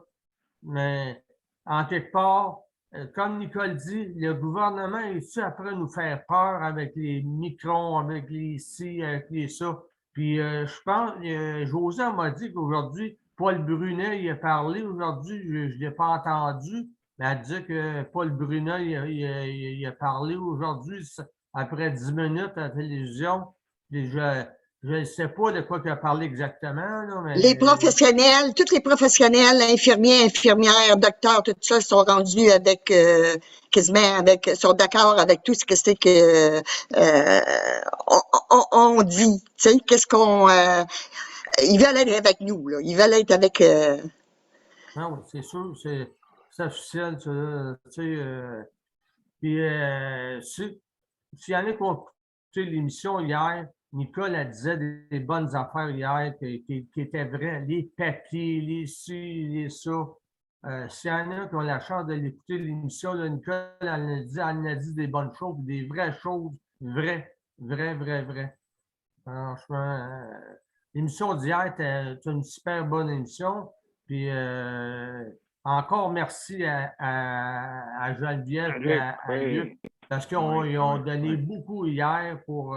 mais en quelque part, comme Nicole dit, le gouvernement est-tu après nous faire peur avec les microns, avec les ci, avec les ça? Puis je pense, José m'a dit qu'aujourd'hui, Paul Brunet, il a parlé aujourd'hui, je ne l'ai pas entendu, mais elle dit que Paul Brunet, il a parlé aujourd'hui, après 10 minutes à la télévision. Et je ne sais pas de quoi il a parlé exactement. Là, mais... Les professionnels, tous les professionnels, infirmiers, infirmières, docteurs, tout ça, sont rendus avec, quasiment avec, sont d'accord avec tout ce que c'est que, on dit, tu sais, qu'est-ce qu'on, ils veulent être avec nous, là. Ils veulent être avec, Ah oui, c'est sûr, c'est officiel, ça, là, tu sais, puis, s'il y en a qui ont écouté l'émission hier, Nicole, elle disait des bonnes affaires hier qui étaient vraies. Les papiers, les ci, les ça. S'il y en a qui ont la chance de l'écouter, l'émission, là, Nicole, elle a dit des bonnes choses, des vraies choses, vraies. Franchement, l'émission d'hier était une super bonne émission. Puis, encore merci à Geneviève et à Luc. Parce qu'ils ont donné beaucoup hier pour...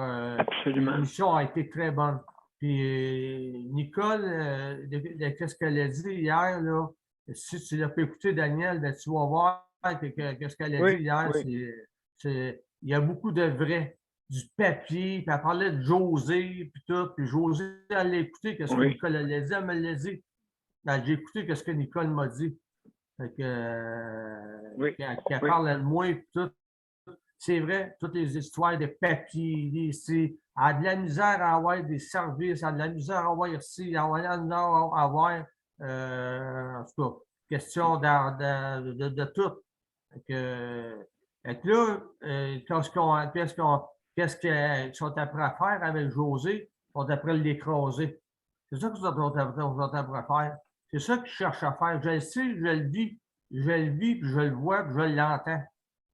l'émission a été très bonne. Puis Nicole, qu'est-ce qu'elle a dit hier, là? Si tu l'as pas écouté, Daniel, ben, tu vas voir qu'est-ce qu'elle a dit hier. Il y a beaucoup de vrai, du papier, puis elle parlait de José, puis tout. Puis José, elle l'a écouté, qu'est-ce que Nicole elle a dit, elle me l'a dit. Ben, j'ai écouté qu'est-ce que Nicole m'a dit. Fait que, qu'elle parle de moi, puis tout. C'est vrai, toutes les histoires de papier, ici, elle a de la misère à avoir des services, elle a de la misère à avoir ici, elle a de la misère à avoir, en tout cas, question de tout. Fait que là, qu'est-ce qu'ils sont après à faire avec José? Ils sont après l'écraser. C'est ça qu'ils sont après à faire. C'est ça qu'ils cherchent à faire. Je le sais, je le vis, puis je le vois, puis je l'entends.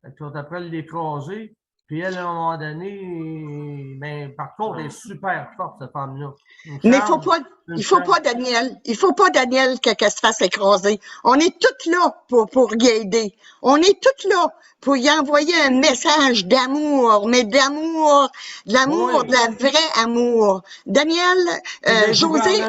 Ils sont après l'écraser. Puis elle, à un moment donné, ben, par contre, elle est super forte, cette femme-là. Mais il faut pas, Daniel, qu'elle se fasse écraser. On est toutes là pour y aider. On est toutes là pour y envoyer un message d'amour, mais de la vraie amour. Daniel, José,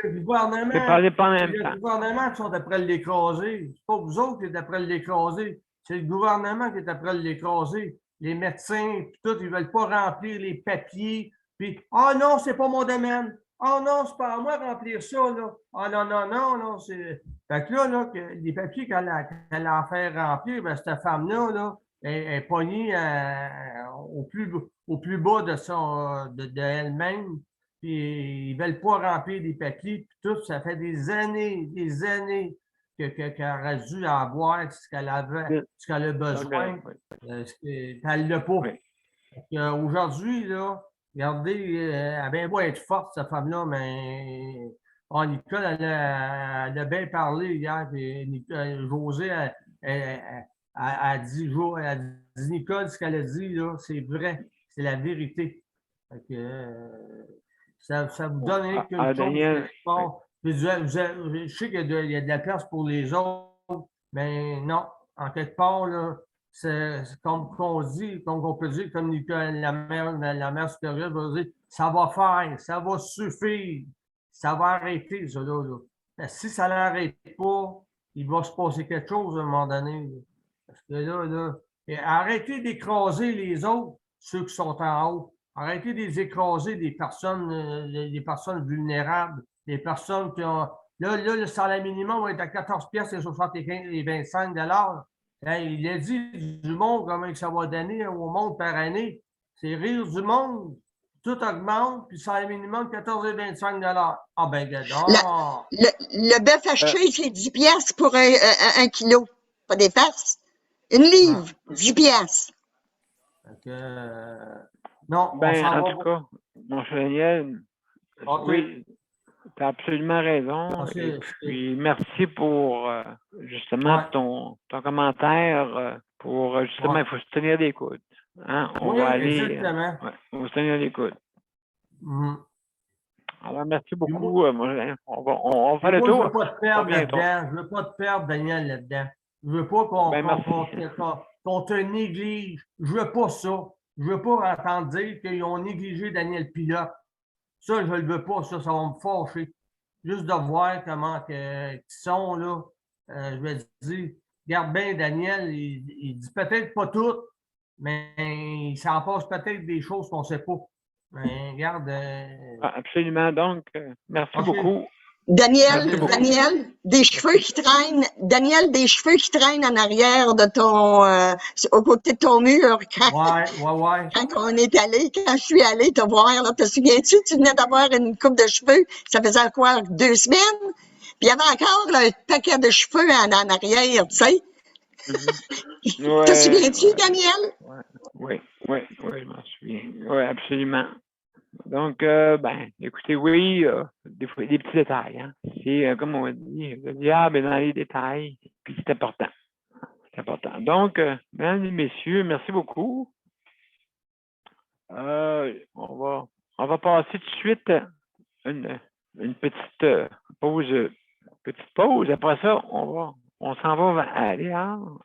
le gouvernement, c'est pas en même temps. Le gouvernement qui sont après l'écraser. C'est pas vous autres qui êtes après l'écraser. C'est le gouvernement qui est après l'écraser. Les médecins, puis tout, ils veulent pas remplir les papiers. Puis, ah non, c'est pas mon domaine. Ah non, c'est pas à moi de remplir ça, là. Ah non, c'est... Fait que là, les papiers qu'elle a fait remplir, ben, cette femme-là, là, elle est pognée au plus bas de elle-même. Puis, ils veulent pas remplir les papiers, puis tout. Ça fait des années qu'elle aurait dû avoir ce qu'elle a besoin. Elle l'a pas. Aujourd'hui, là, regardez, elle bien beau être forte, cette femme-là, mais Nicole, elle a bien parlé hier. Puis José, elle a dit Nicole, ce qu'elle a dit, là, c'est vrai, c'est la vérité. Fait que, ça vous donne quelque chose. Je sais qu'il y a de la place pour les autres, mais non, en quelque part, là, c'est comme on dit, comme on peut dire, comme la mère supérieure va dire, ça va faire, ça va suffire, ça va arrêter, ça là. Mais si ça n'arrête pas, il va se passer quelque chose à un moment donné. Là. Parce que là, arrêtez d'écraser les autres, ceux qui sont en haut. Arrêtez de les écraser des personnes vulnérables. Les personnes qui ont... Là, le salaire minimum va être à 14 piastres et 75 et 25 $. Hey, il a dit du monde, comment ça va donner au monde par année. C'est rire du monde. Tout augmente, puis ça a un minimum 14,25 $. Ah ben, gadon! Le bœuf haché, c'est 10 piastres pour un kilo. Pas des farces. Une livre, 10 piastres. Non, on Ben, s'en en va. tout cas, mon cher Daniel, Ok. oui, tu as absolument raison. Ah, Et puis, merci pour justement ton commentaire. Pour justement, il faut se tenir des coudes. Hein? On Oui, va aller. exactement. On va se tenir des coudes. Mhm. Alors, merci beaucoup. moi- On va faire Et le moi, je ne tour. veux pas te perdre bientôt. là-dedans. Je ne veux pas te perdre, Daniel, là-dedans. Je ne veux pas qu'on te néglige. Je ne veux pas ça. Je ne veux pas entendre dire qu'ils ont négligé Daniel Pilote. Ça, je ne le veux pas. Ça va me fâcher. Juste de voir comment ils sont, là. Je vais dire, regarde bien, Daniel, il dit peut-être pas tout, mais il s'en passe peut-être des choses qu'on ne sait pas. Mais regarde. Absolument. Donc, merci beaucoup. Daniel, Merci beaucoup. Daniel, des cheveux qui traînent, Daniel, des cheveux qui traînent en arrière de ton, au côté de ton mur Ouais. quand on est allé, quand je suis allée te voir, là, te souviens-tu, tu venais d'avoir une coupe de cheveux, ça faisait quoi, 2 semaines? Puis il y avait encore un paquet de cheveux en arrière, tu sais. Te souviens-tu, Daniel? Oui, je m'en souviens. Oui, absolument. Donc, ben, écoutez, oui, des fois, des petits détails. Hein. C'est, comme on dit, le diable est dans les détails, puis c'est important. C'est important. Donc, mesdames et messieurs, merci beaucoup. On va passer tout de suite une petite pause. Petite pause. Après ça, on s'en va à Léandre.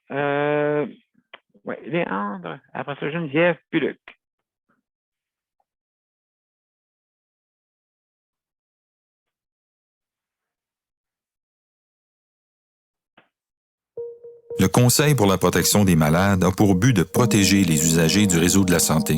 Oui, Léandre. Après ça, Geneviève, puis Luc. Le Conseil pour la protection des malades a pour but de protéger les usagers du réseau de la santé.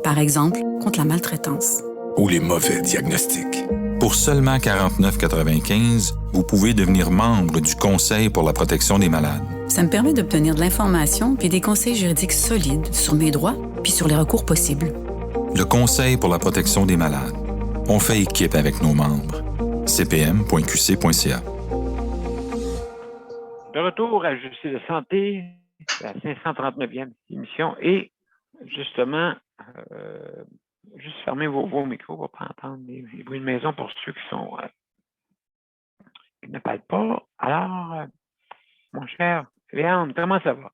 Par exemple, contre la maltraitance. Ou les mauvais diagnostics. Pour seulement 49,95 $, vous pouvez devenir membre du Conseil pour la protection des malades. Ça me permet d'obtenir de l'information puis des conseils juridiques solides sur mes droits puis sur les recours possibles. Le Conseil pour la protection des malades. On fait équipe avec nos membres. cpm.qc.ca. De retour à Justice de santé, la 539e émission. Et justement, juste fermez vos micros pour ne pas entendre les bruits de maison pour ceux qui ne parlent pas. Alors, mon cher Léandre, comment ça va?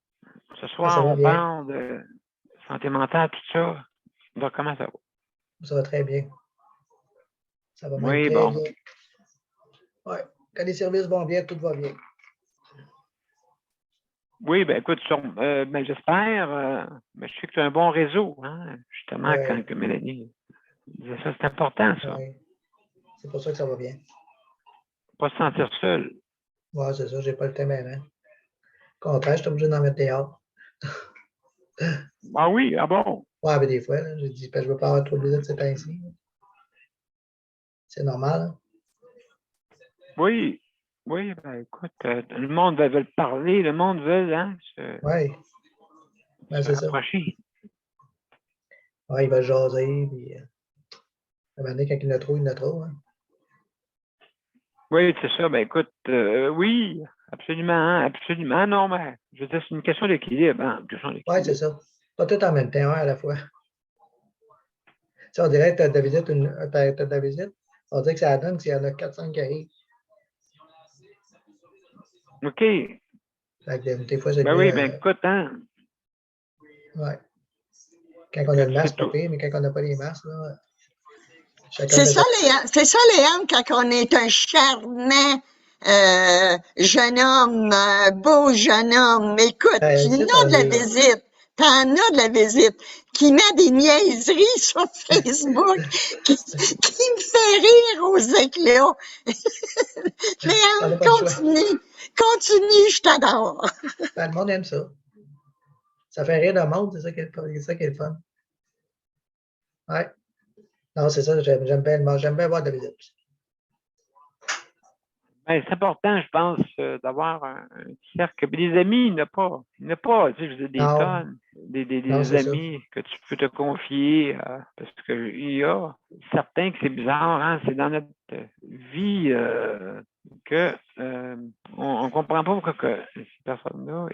Ce soir, on parle de santé mentale, tout ça. Donc, comment ça va? Ça va très bien. Ça va oui, très bon. bien. Oui, quand les services vont bien, tout va bien. Oui, ben écoute, j'espère, mais je sais que tu as un bon réseau, hein, justement, quand que Mélanie disait ça, c'est important, ça. Oui, c'est pour ça que ça va bien. Pas se sentir seul. Oui, c'est ça, j'ai pas le temps maintenant. Au contraire, je suis obligé d'en mettre dehors. Ah oui, ah bon? Oui, mais des fois, j'ai dit, je ne veux pas avoir trop de visites ces temps-ci. C'est normal. Hein? Oui, ben écoute, le monde veut parler, le monde veut, hein, se rapprocher. Oui, il va jaser, puis à un moment donné, quand il en a trop, il en a trop. Hein? Oui, c'est ça, ben écoute, oui, absolument, hein, absolument, non, mais je veux dire, c'est une question d'équilibre, hein, Oui, c'est ça. Pas tout en même temps, à la fois. Tu sais, on dirait que tu as de la visite, on dirait que ça donne s'il y en a 4-5 qui arrivent. OK. Fait que, des fois, c'est ben oui, ben écoute, hein. Oui. Quand on a le masque, pas pire, mais quand on n'a pas les masques, là. C'est ça, Léandre, quand on est un charmant jeune homme, beau jeune homme, écoute, qui n'a de la visite. T'en as de la visite, qui met des niaiseries sur Facebook, qui me fait rire aux éclats. Léandre, continue, je t'adore. Ben, le monde aime ça. Ça fait rire le monde, c'est ça qui est le fun. Ouais. Non, c'est ça, j'aime bien voir de la visite. Ben, c'est important, je pense, d'avoir un cercle. Puis des amis, il n'y en a pas. Il n'y en a pas, tu sais, je veux dire, des Non, tonnes. Des non, c'est ça. amis que tu peux te confier. Parce qu'il y a certains que c'est bizarre, hein, c'est dans notre vie que on ne comprend pas pourquoi que ces personnes-là,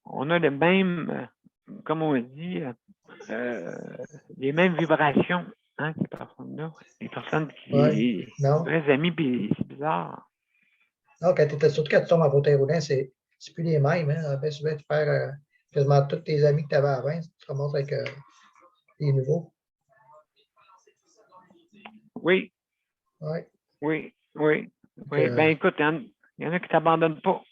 on a les mêmes, comme on dit, les mêmes vibrations, hein, ces personnes-là. Les personnes Ouais. Non. vrais amis, puis c'est bizarre. Non, surtout quand tu tombes en fauteuil roulant, c'est plus les mêmes. Hein? Ben, souvent, tu perds quasiment tous tes amis que tu avais avant, tu te remontes avec des nouveaux. Oui, Ouais. oui. Ben écoute, il y en a qui ne t'abandonnent pas.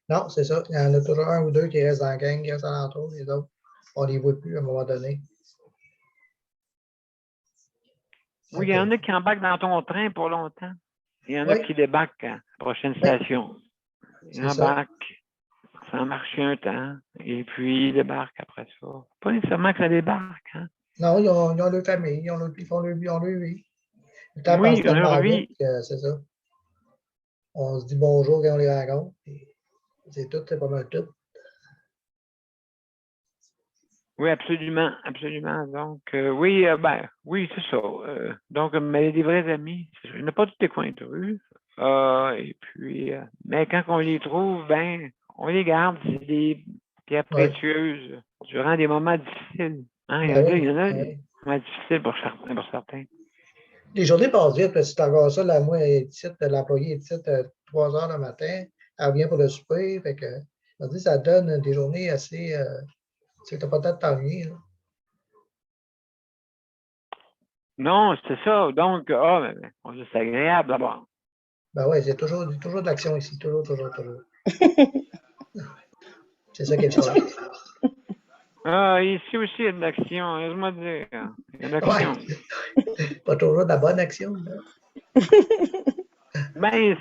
Non, c'est ça. Il y en a toujours un ou deux qui restent dans la gang, qui restent alentour, les autres, on ne les voit plus à un moment donné. Oui, il y en a qui embarquent dans ton train pour longtemps. Il y en a qui débarquent à la prochaine station. Ils embarquent, ça a marché un temps, et puis ils débarquent après ça. Pas nécessairement que ça débarque. Hein? Non, ils ont leur famille, ils font leur vie. Le temps Oui, passe tellement leur vite vie. que c'est ça. On se dit bonjour quand on les rencontre. C'est tout, c'est pas mal tout. Oui, absolument. Donc, oui, c'est ça. Donc, mais des vrais amis, il n'y en a pas tous les coins de rue. Et puis, mais quand on les trouve, ben, on les garde. C'est des pierres précieuses durant des moments difficiles. Hein? Il y en a des moments difficiles pour certains. Les journées passent vite, parce que c'est encore ça, moi, l'employé est ici 3 heures le matin, elle vient pour le souper, fait que, ça donne des journées assez, tu n'as pas le temps de t'ennuyer. Non, c'est ça. Donc, c'est agréable d'abord. Ben oui, c'est toujours de l'action ici, toujours. C'est ça qui est fort. Ici aussi, il y a de l'action, laisse-moi dire. Il y a de l'action. Ouais. Pas toujours de la bonne action. Ben,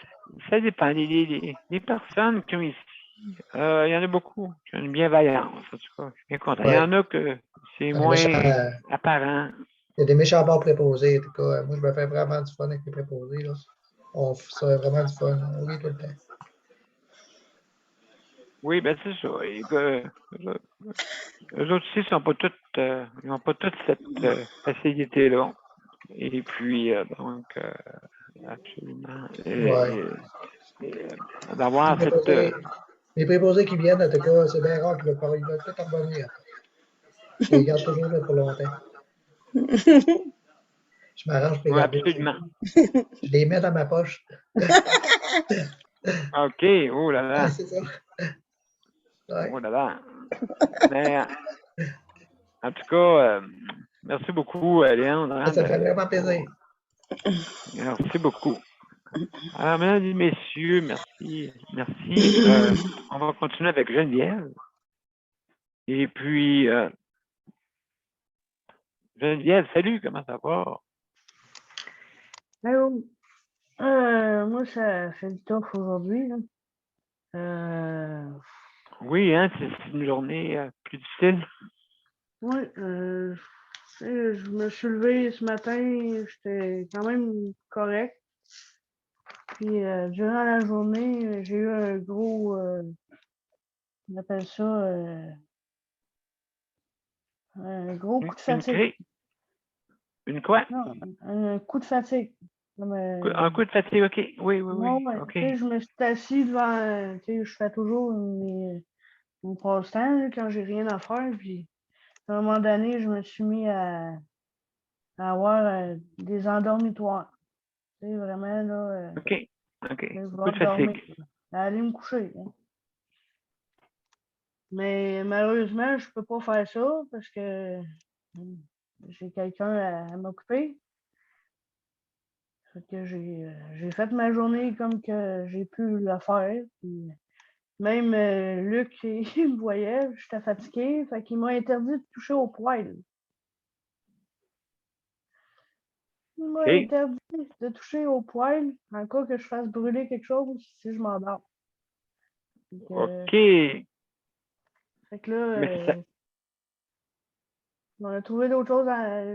ça dépend. Les personnes qui sont ici, il y en a beaucoup qui ont une bienveillance, en tout cas. Je suis bien content. Il y en a que c'est moins apparent. Il y a des méchants bords préposés, en tout cas. Moi, je me fais vraiment du fun avec les préposés. Là. On fait vraiment du fun. On rit tout le temps. Oui, ben c'est ça. Eux autres aussi ils n'ont pas toute cette facilité-là. Et puis, donc, absolument. D'avoir cette... Les préposés qui viennent, en tout cas, c'est bien rare qu'ils veulent peut-être revenir. Je les garde toujours là pour longtemps. Je m'arrange pour les garder. Absolument. Je les mets dans ma poche. OK, oh là là. C'est ça. Ouais. Oh là là. Mais, en tout cas, merci beaucoup, Léandre. Ça fait vraiment plaisir. Merci beaucoup. Alors, mesdames et messieurs, merci. On va continuer avec Geneviève. Et puis, Geneviève, salut, comment ça va? Allô? Moi, ça fait le tough aujourd'hui. Oui, hein, c'est une journée plus difficile. Oui, je me suis levé ce matin, j'étais quand même correct. Puis durant la journée, j'ai eu un gros, on appelle ça un gros coup de fatigue. Une quoi? Non, un coup de fatigue. Un coup de fatigue, OK. Oui. OK. Je me suis assis devant, je fais toujours mon passe-temps quand j'ai rien à faire. Puis à un moment donné, je me suis mis à avoir des endormitoires. Tu sais, vraiment, là. OK. Coup de fatigue. Aller me coucher. Hein. Mais malheureusement, je peux pas faire ça parce que j'ai quelqu'un à m'occuper. Fait que j'ai fait ma journée comme que j'ai pu le faire. Puis même Luc, il me voyait, j'étais fatiguée, fait qu'il m'a interdit de toucher au poêle. Il m'a interdit de toucher au poêle en cas que je fasse brûler quelque chose si je m'endors. OK. Fait que là, on a trouvé d'autres choses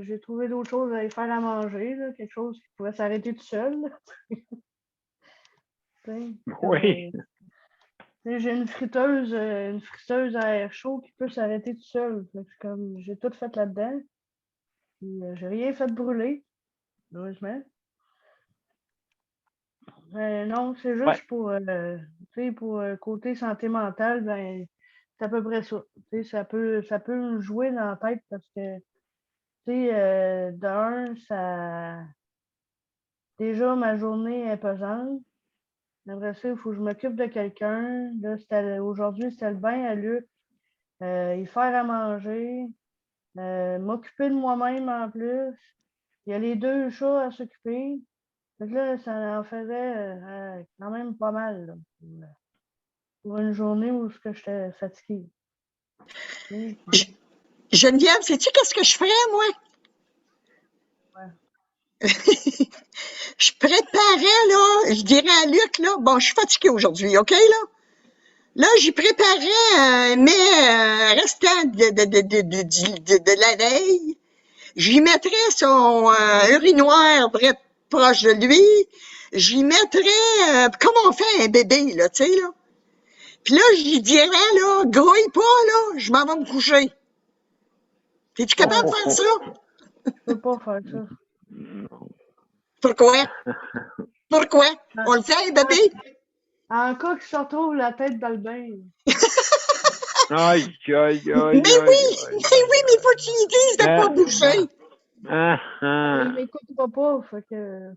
j'ai trouvé d'autres choses à aller faire à manger, là, quelque chose qui pouvait s'arrêter tout seul. tu sais. Oui. Tu sais, j'ai une friteuse à air chaud qui peut s'arrêter tout seul. Fait que comme j'ai tout fait là-dedans. Puis j'ai rien fait brûler, heureusement. Mais non, c'est Ouais. juste pour, tu sais, pour côté santé mentale, ben, c'est à peu près ça. Tu sais, ça peut me jouer dans la tête parce que, tu sais, d'un, déjà, ma journée est pesante. Après ça, il faut que je m'occupe de quelqu'un. Là, aujourd'hui, c'était le bain à Luc. Y faire à manger. M'occuper de moi-même en plus. Il y a les 2 chats à s'occuper. Fait que là, ça en faisait quand même pas mal là, pour une journée où j'étais fatiguée. Geneviève, sais-tu qu'est-ce que je ferais, moi? Ouais. Je préparais, là, je dirais à Luc, là, bon, je suis fatiguée aujourd'hui, OK, là? Là, j'y préparais un mets restant de la veille. J'y mettrais son urinoir proche de lui. J'y mettrais, comme on fait un bébé, là, tu sais, là. Puis là, j'y dirais, là, grouille pas, là, je m'en vais me coucher. T'es-tu capable de faire ça? Je peux pas faire ça. Pourquoi? Pourquoi? On le fait, bébé? En cas que je retrouve la tête dans le bain. Aïe, aïe, aïe, Mais aïe, oui, aïe, mais faut que tu lui dises de pas bouger. Il m'écoutera pas, fait que...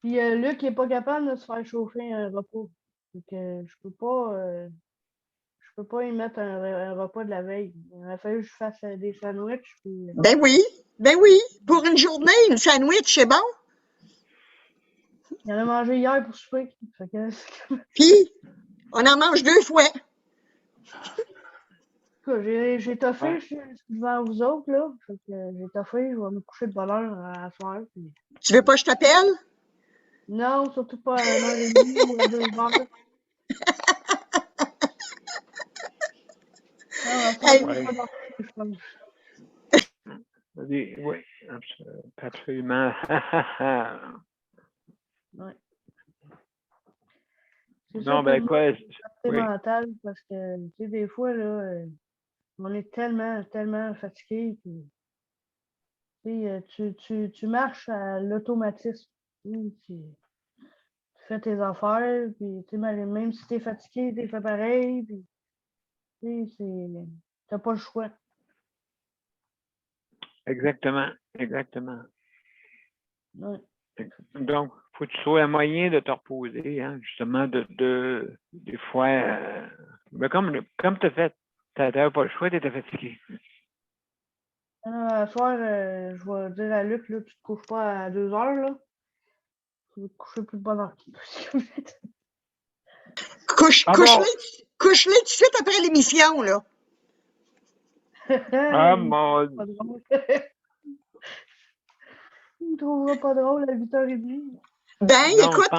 Puis Luc il est pas capable de se faire chauffer un repas. Fait que je peux pas y mettre un repas de la veille. Il a fallu que je fasse des sandwichs. Puis... Ben oui. Pour une journée, une sandwich, c'est bon. Il en a mangé hier pour souper. Fait que... Puis, on en mange 2 fois. J'ai toffé devant vous autres, là. Fait que j'ai toffé, je vais me coucher de bonne heure à soir. Puis... Tu veux pas que je t'appelle? Non, surtout pas à 1h30 ou à 2h. Non, à soir, je vais pas dormir, je pense. Oui, absolument. Ouais. Non, ben quoi? C'est mental parce que, tu sais, des fois, là, on est tellement fatigué. Tu marches à l'automatisme. Tu fais tes affaires, puis même si tu es fatigué, tu fais pareil. Puis, t'as pas le choix. Exactement. Ouais. Donc, il faut que tu trouves un moyen de te reposer, hein, justement, des fois, mais comme tu as fait, tu n'avais pas le choix, tu étais fatigué. À soir, je vais dire à Luc, là, tu te couches pas à 2h, là. Tu vas te coucher plus de bonne heure. Couche-les tout de suite après l'émission, là. Ah, mon... Il ne trouvera pas drôle à 8h30. Ben, Non, écoute,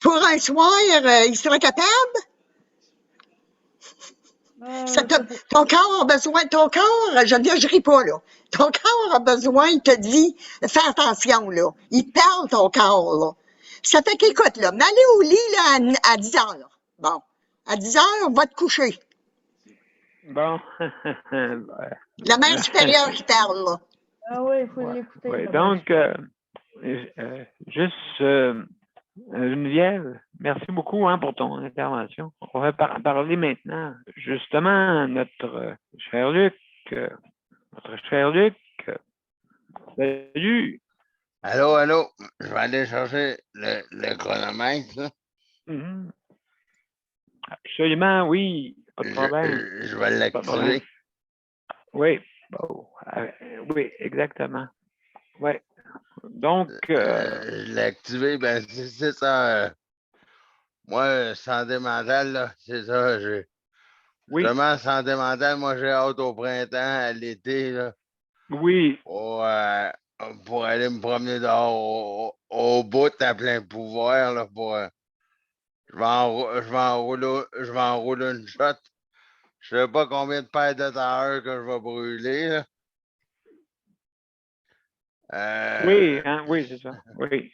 pour un soir, il sera capable? Ton corps a besoin, Geneviève, je ris pas, là. Ton corps a besoin, il te dit, fais attention, là. Il te parle, ton corps, là. Ça fait qu'écoute, là, m'aller au lit, là, à 10h. Bon. À 10h, va te coucher. Bon. La mère supérieure qui parle, là. Ah oui, il faut l'écouter. Ouais. Donc, Geneviève, merci beaucoup pour ton intervention. On va parler maintenant, justement, notre cher Luc. Salut. Allô. Je vais aller chercher le chronomètre. Là. Mm-hmm. Absolument, oui. Pas de problème. Je vais l'activer. Oui. Bon. Oui, exactement. Oui. Donc. Je l'ai activé, ben c'est ça. Moi, santé mentale, là, c'est ça. Justement, santé mentale, moi, j'ai hâte au printemps, à l'été, là. Oui. Pour aller me promener dehors au bout à plein pouvoir, là, je vais enrouler une shot. Je sais pas combien de paires de tailleurs que je vais brûler, là. Oui, hein, oui, c'est ça. Oui.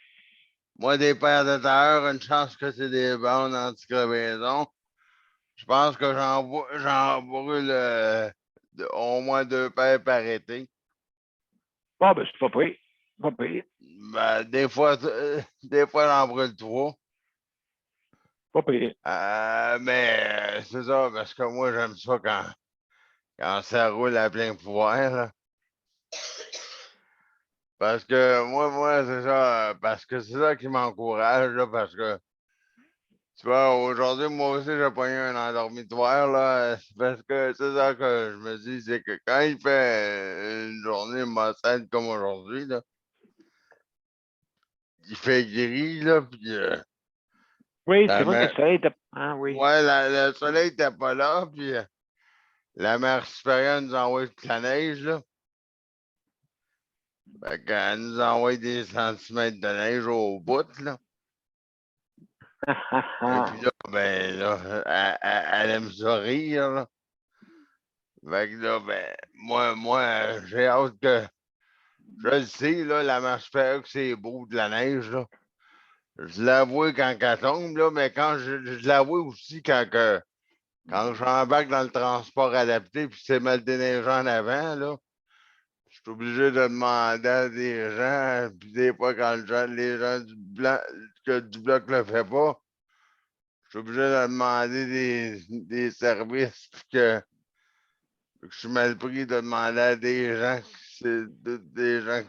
Moi, des paires de tailleurs, une chance que c'est des bandes anti-crevaison. Je pense que j'en brûle au moins 2 paires par été. Bon, ben, c'est pas pire. Pas pire. Ben, des fois, j'en brûle 3. Pas pire. Mais c'est ça, parce que moi, j'aime ça quand ça roule à plein pouvoir, là. Parce que moi, c'est ça, parce que c'est ça qui m'encourage, là, parce que, tu vois, aujourd'hui, moi aussi, j'ai pogné un endormitoire, là, c'est parce que c'est ça que je me dis, c'est que quand il fait une journée massacre comme aujourd'hui, là, il fait gris, là, puis Oui, la c'est vrai que mer- le soleil était. Ah oui. ouais, le soleil était pas là, puis la mer supérieure nous envoie toute la neige, là. Fait qu'elle nous envoie des centimètres de neige au bout, là. Et puis là, ben là, elle aime ça rire, là. Fait que là, ben, moi, j'ai hâte que. Je le sais, là, la marche supérieure que c'est beau de la neige, là. Je l'avoue quand elle tombe, là, mais quand je l'avoue aussi quand j'embarque dans le transport adapté puis c'est mal déneigé en avant, là. Je suis obligé de demander à des gens, puis des fois, quand les gens du bloc le fait pas, je suis obligé de demander des services, puis que je suis mal pris de demander à des gens des gens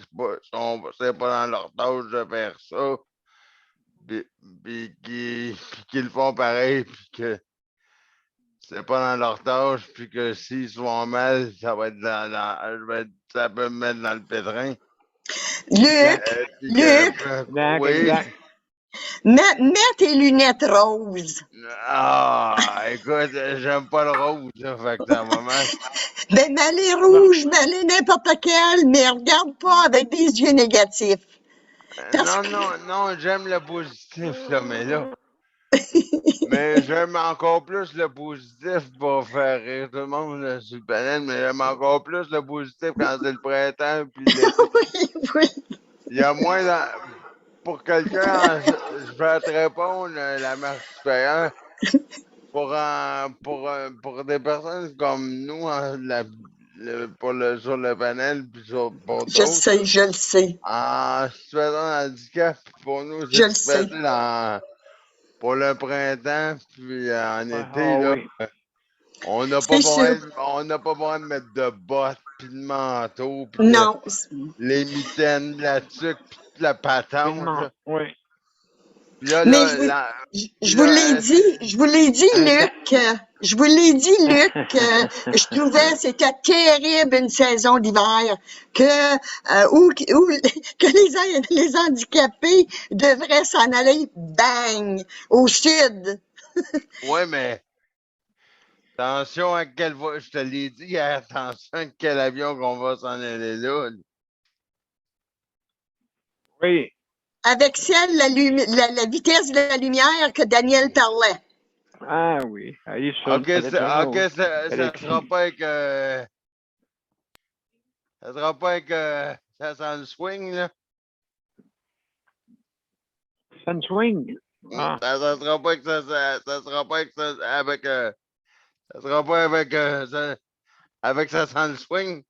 c'est pas dans leur tâche de faire ça, puis qui le font pareil, puis que c'est pas dans leur tâche, puis que s'ils se font mal, ça va être ça peut me mettre dans le pétrin. Luc, Puis Luc, oui. Exact. mets tes lunettes roses. Ah, écoute, j'aime pas le rouge, là, fait que dans un moment. Ben, mets-les rouges, mets-les n'importe quel, mais regarde pas avec des yeux négatifs. Parce que, Non, j'aime le positif, là, mais là. Mais j'aime encore plus le positif pour faire rire tout le monde là, sur le panel, mais j'aime encore plus le positif quand c'est le printemps puis l'été. oui, oui. Il y a moins pour quelqu'un, je vais te répondre la marche supérieure. Pour des personnes comme nous, sur le panel puis pour Je d'autres, sais, je le sais. en situation de handicap, pour nous, Je c'est le plus sais. facile pour le printemps puis en été, Ah là. oui. On n'a pas C'est sûr. besoin de mettre de bottes, puis de manteau, puis Non. les mitaines, la tuque, puis toute la patente, là. Oui. Puis là, Mais puis je vous l'ai là, dit, Luc, je vous l'ai dit, Luc, je trouvais que c'était terrible une saison d'hiver, où que les handicapés devraient s'en aller, bang, au sud. ouais, mais attention à je te l'ai dit, attention à quel avion qu'on va s'en aller là. Oui. Avec la vitesse de la lumière que Daniel parlait. Ah oui. Allez sur Ok, ça sera pas avec, ça sera pas avec, ça sent le swing, là. Sun swing. Ah. Ça sera pas avec ça sera pas avec ça sera pas avec ça sent le swing.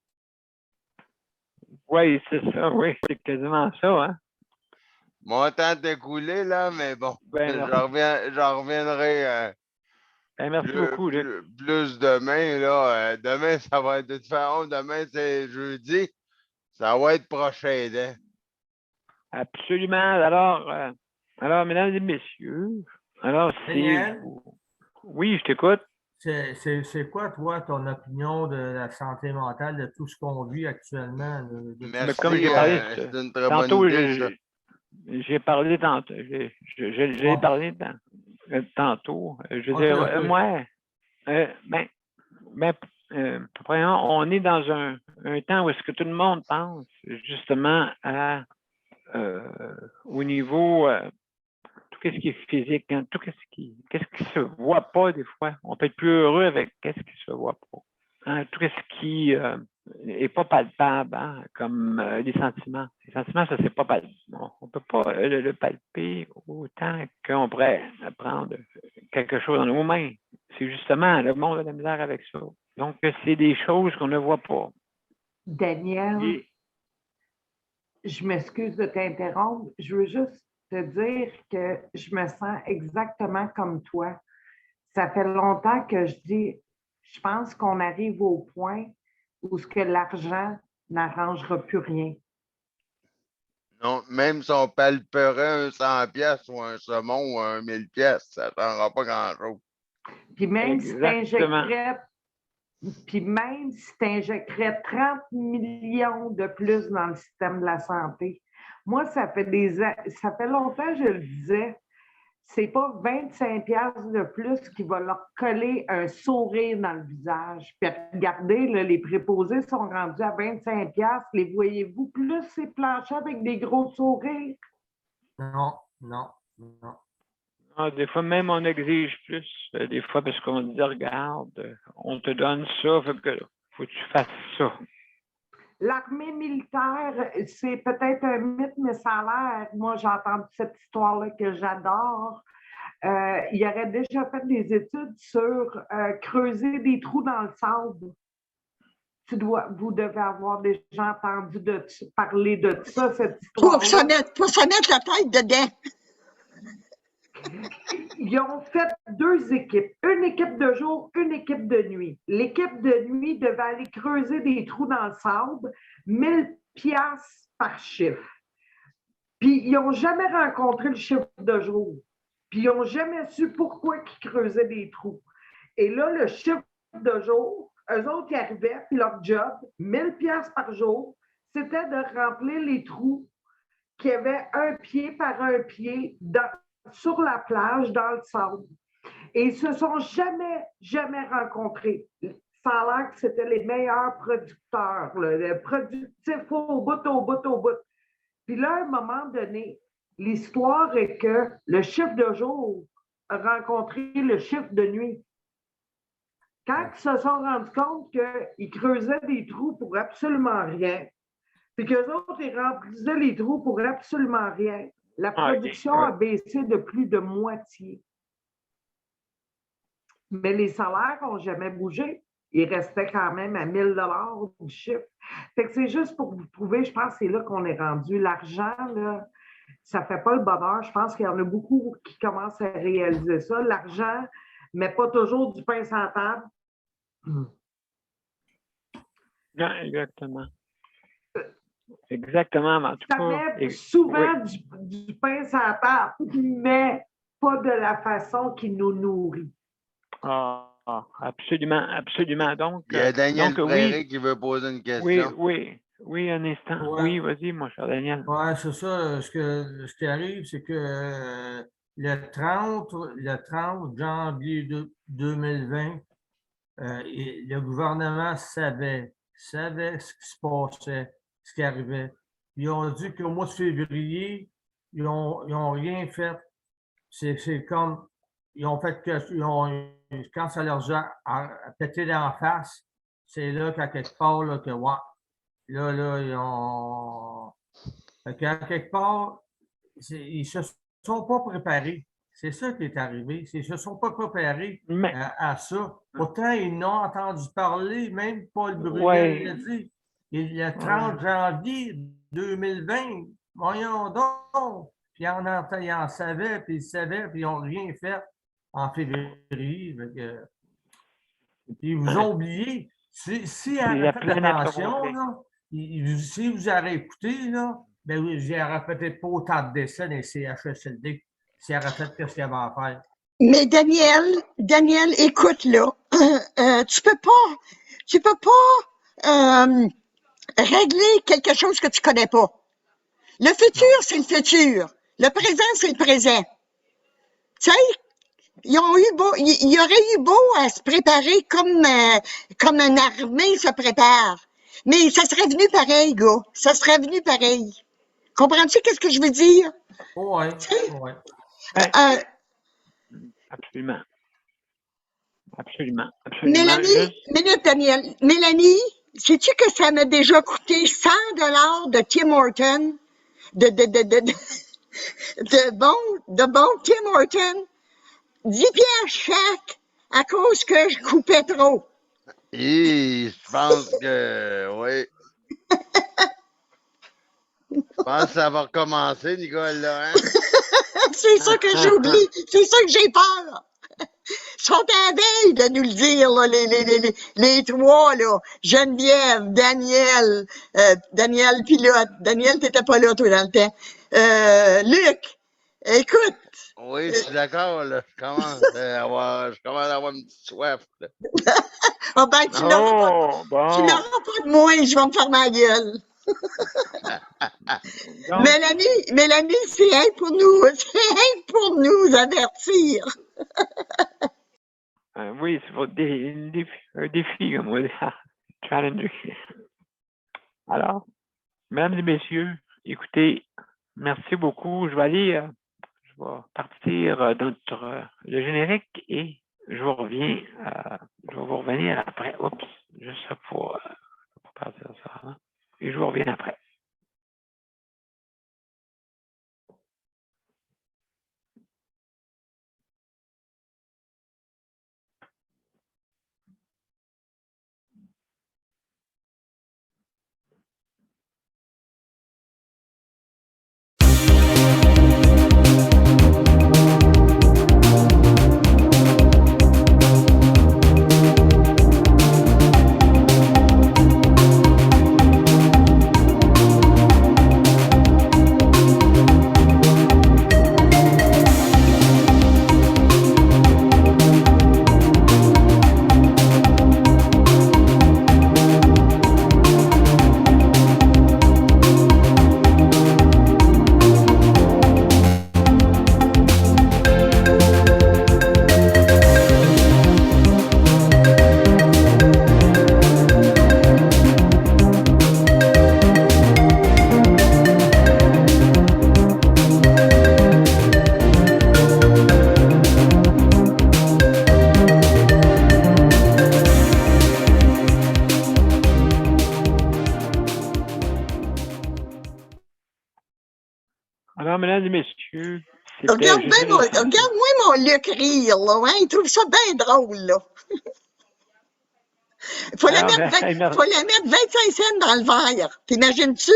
Oui, c'est ça, oui. C'est quasiment ça, hein. Mon temps est écoulé, là, mais bon, Ben, j'en reviendrai ben, merci beaucoup, Luc. plus demain, là. Demain, ça va être différent. Demain, c'est jeudi. Ça va être prochain aidant. Absolument. Alors, mesdames et messieurs, alors Daniel? Oui, je t'écoute. C'est quoi, toi, ton opinion de la santé mentale, de tout ce qu'on vit actuellement? Merci, comme j'ai parlé, c'est une très tantôt, bonne idée, ça. j'ai parlé tantôt. J'ai parlé tantôt. Je veux dire, moi, premièrement, on est dans un temps où est-ce que tout le monde pense justement au niveau tout ce qui est physique, hein, tout qu'est-ce qui se voit pas des fois. On peut être plus heureux avec qu'est-ce qui se voit pas. Hein, tout ce qui et pas palpable, hein, comme les sentiments. Les sentiments, ça, c'est pas palpable. On ne peut pas le palper autant qu'on pourrait prendre quelque chose dans nos mains. C'est justement, le monde a de la misère avec ça. Donc, c'est des choses qu'on ne voit pas. Daniel, je m'excuse de t'interrompre. Je veux juste te dire que je me sens exactement comme toi. Ça fait longtemps que je dis, je pense qu'on arrive au point où ce que l'argent n'arrangera plus rien. Non, même si on palperait un 100 pièces ou un saumon ou un 1000 pièces, ça ne changera pas grand-chose. Puis même si tu injecterais 30 millions de plus dans le système de la santé, moi, ça fait longtemps que je le disais, c'est pas 25 piastres de plus qui va leur coller un sourire dans le visage. Puis regardez, là, les préposés sont rendus à 25 piastres. Les voyez-vous plus ces planchers avec des gros sourires? Non. Ah, des fois, même, on exige plus. Des fois, parce qu'on dit, regarde, on te donne ça, faut que tu fasses ça. L'armée militaire, c'est peut-être un mythe, mais ça a l'air. Moi, j'ai entendu cette histoire-là que j'adore. Il aurait déjà fait des études sur creuser des trous dans le sable. Vous devez avoir déjà entendu parler de ça, cette histoire. Pour se mettre la tête dedans. Ils ont fait 2 équipes, une équipe de jour, une équipe de nuit. L'équipe de nuit devait aller creuser des trous dans le sable, 1000 piastres par chiffre. Puis ils n'ont jamais rencontré le chiffre de jour. Puis ils n'ont jamais su pourquoi ils creusaient des trous. Et là, le chiffre de jour, eux autres, ils arrivaient, puis leur job, 1000 piastres par jour, c'était de remplir les trous qui avaient 1 pied par 1 pied sur la plage, dans le sable. Et ils ne se sont jamais rencontrés. Ça a l'air que c'était les meilleurs producteurs, le productif au bout. Puis là, à un moment donné, l'histoire est que le chiffre de jour a rencontré le chiffre de nuit. Quand ils se sont rendus compte qu'ils creusaient des trous pour absolument rien, puis qu'eux autres, ils remplissaient les trous pour absolument rien, la production a baissé de plus de moitié. Mais les salaires n'ont jamais bougé. Ils restaient quand même à 1000 $ du chiffre. Fait que c'est juste pour vous prouver, je pense que c'est là qu'on est rendu. L'argent, là, ça ne fait pas le bonheur. Je pense qu'il y en a beaucoup qui commencent à réaliser ça. L'argent ne met pas toujours du pain sur la table. Non, exactement. Exactement, mais en tout ça cas, met souvent du pain sur la table, mais pas de la façon qui nous nourrit. Absolument. Donc, il y a Daniel Prairie qui veut poser une question. Oui, un instant. Oui, vas-y, mon cher Daniel. Oui, c'est ça. Ce qui arrive, c'est que le 30 janvier 2020, le gouvernement savait ce qui se passait, ce qui arrivait. Ils ont dit qu'au mois de février, ils n'ont rien fait. C'est comme, ils ont fait quand ça leur a pété dans la face, c'est là qu'à quelque part, là, que, là, ils ont... Qu'à quelque part, ils ne se sont pas préparés. C'est ça qui est arrivé. Ils ne se sont pas préparés à ça. Pourtant, ils n'ont entendu parler, même Paul Brunet l'a dit. Le 30 janvier 2020, voyons donc. Puis ils en savaient, puis ils n'ont rien fait en février. Puis ils vous ont oublié. Si on fait attention, là, si vous avez écouté, là, ben oui, il n'y aurait peut-être pas autant de décès dans les CHSLD s'il aurait fait ce qu'il y avait à faire. Mais Daniel, écoute, là, tu peux pas régler quelque chose que tu connais pas. Le futur, c'est le futur. Le présent, c'est le présent. Tu sais, il y aurait eu beau à se préparer comme une armée se prépare. Mais ça serait venu pareil, gars. Ça serait venu pareil. Comprends-tu qu'est-ce que je veux dire? Oui. Absolument. Mélanie, minute, Daniel. Mélanie, sais-tu que ça m'a déjà coûté 100 $ de Tim Horton, de bon Tim Horton, 10 piastres chaque, à cause que je coupais trop. Et je pense que, oui. Je pense que ça va recommencer, Nicole, là, hein? C'est ça que j'oublie, c'est ça que j'ai peur. Ils sont à la veille de nous le dire, là, les trois, là. Geneviève, Daniel Pilote. Daniel, t'étais pas là, toi, dans le temps. Luc, écoute. Oui, je suis d'accord, là. Je commence à avoir une petite soif, là. Ah ben, tu n'auras pas de moi, je vais me faire ma gueule. Mélanie, c'est rien pour nous avertir. Oui, c'est un défi, comme on dit. Challenge. Alors, mesdames et messieurs, écoutez, merci beaucoup. Je vais partir dans le générique et je vais vous revenir après. Oups, juste pour partir ça. Hein? Et je vous reviens après. Alors, mesdames et messieurs, regarde-moi mon Luc rire, là, hein? Il trouve ça bien drôle, là. Faut la mettre 25 cents dans le verre. T'imagines-tu?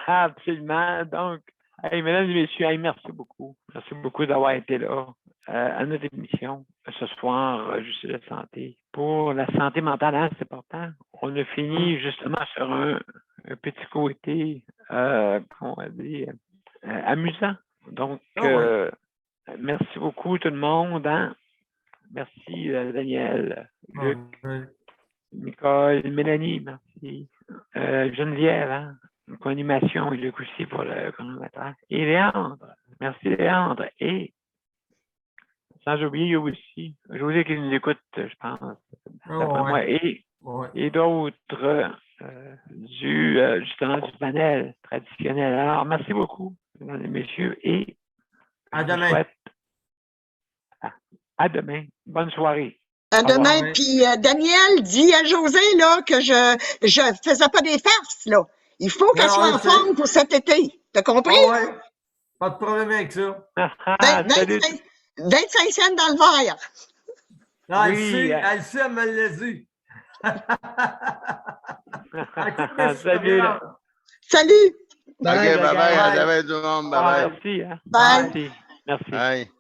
Absolument. Donc, mesdames et messieurs, merci beaucoup. Merci beaucoup d'avoir été là à notre émission ce soir, Justice de santé. Pour la santé mentale, hein, c'est important. On a fini justement sur un petit côté, comment on va dire, amusant. Donc, merci beaucoup tout le monde. Hein? Merci Daniel, Luc, Nicole, Mélanie, merci. Geneviève, hein? Co-animation et Luc aussi pour le chronomètre. Et Léandre, merci Léandre. Et sans oublier aussi, José qui nous écoute, je pense, d'après moi, et d'autres justement du panel traditionnel. Alors, merci beaucoup, mesdames et messieurs, et à demain. À demain. Bonne soirée. À demain. Puis Daniel dit à José là, que je faisais pas des farces, là. Il faut qu'elle soit en forme pour cet été. T'as compris? Ouais. Pas de problème avec ça. 25 cents dans le verre. Non, elle sait, elle me l'a dit. Salut. Salut. OK, bye-bye. À demain tout le monde. Bye-bye. Merci. Hein? Bye. Merci. Bye.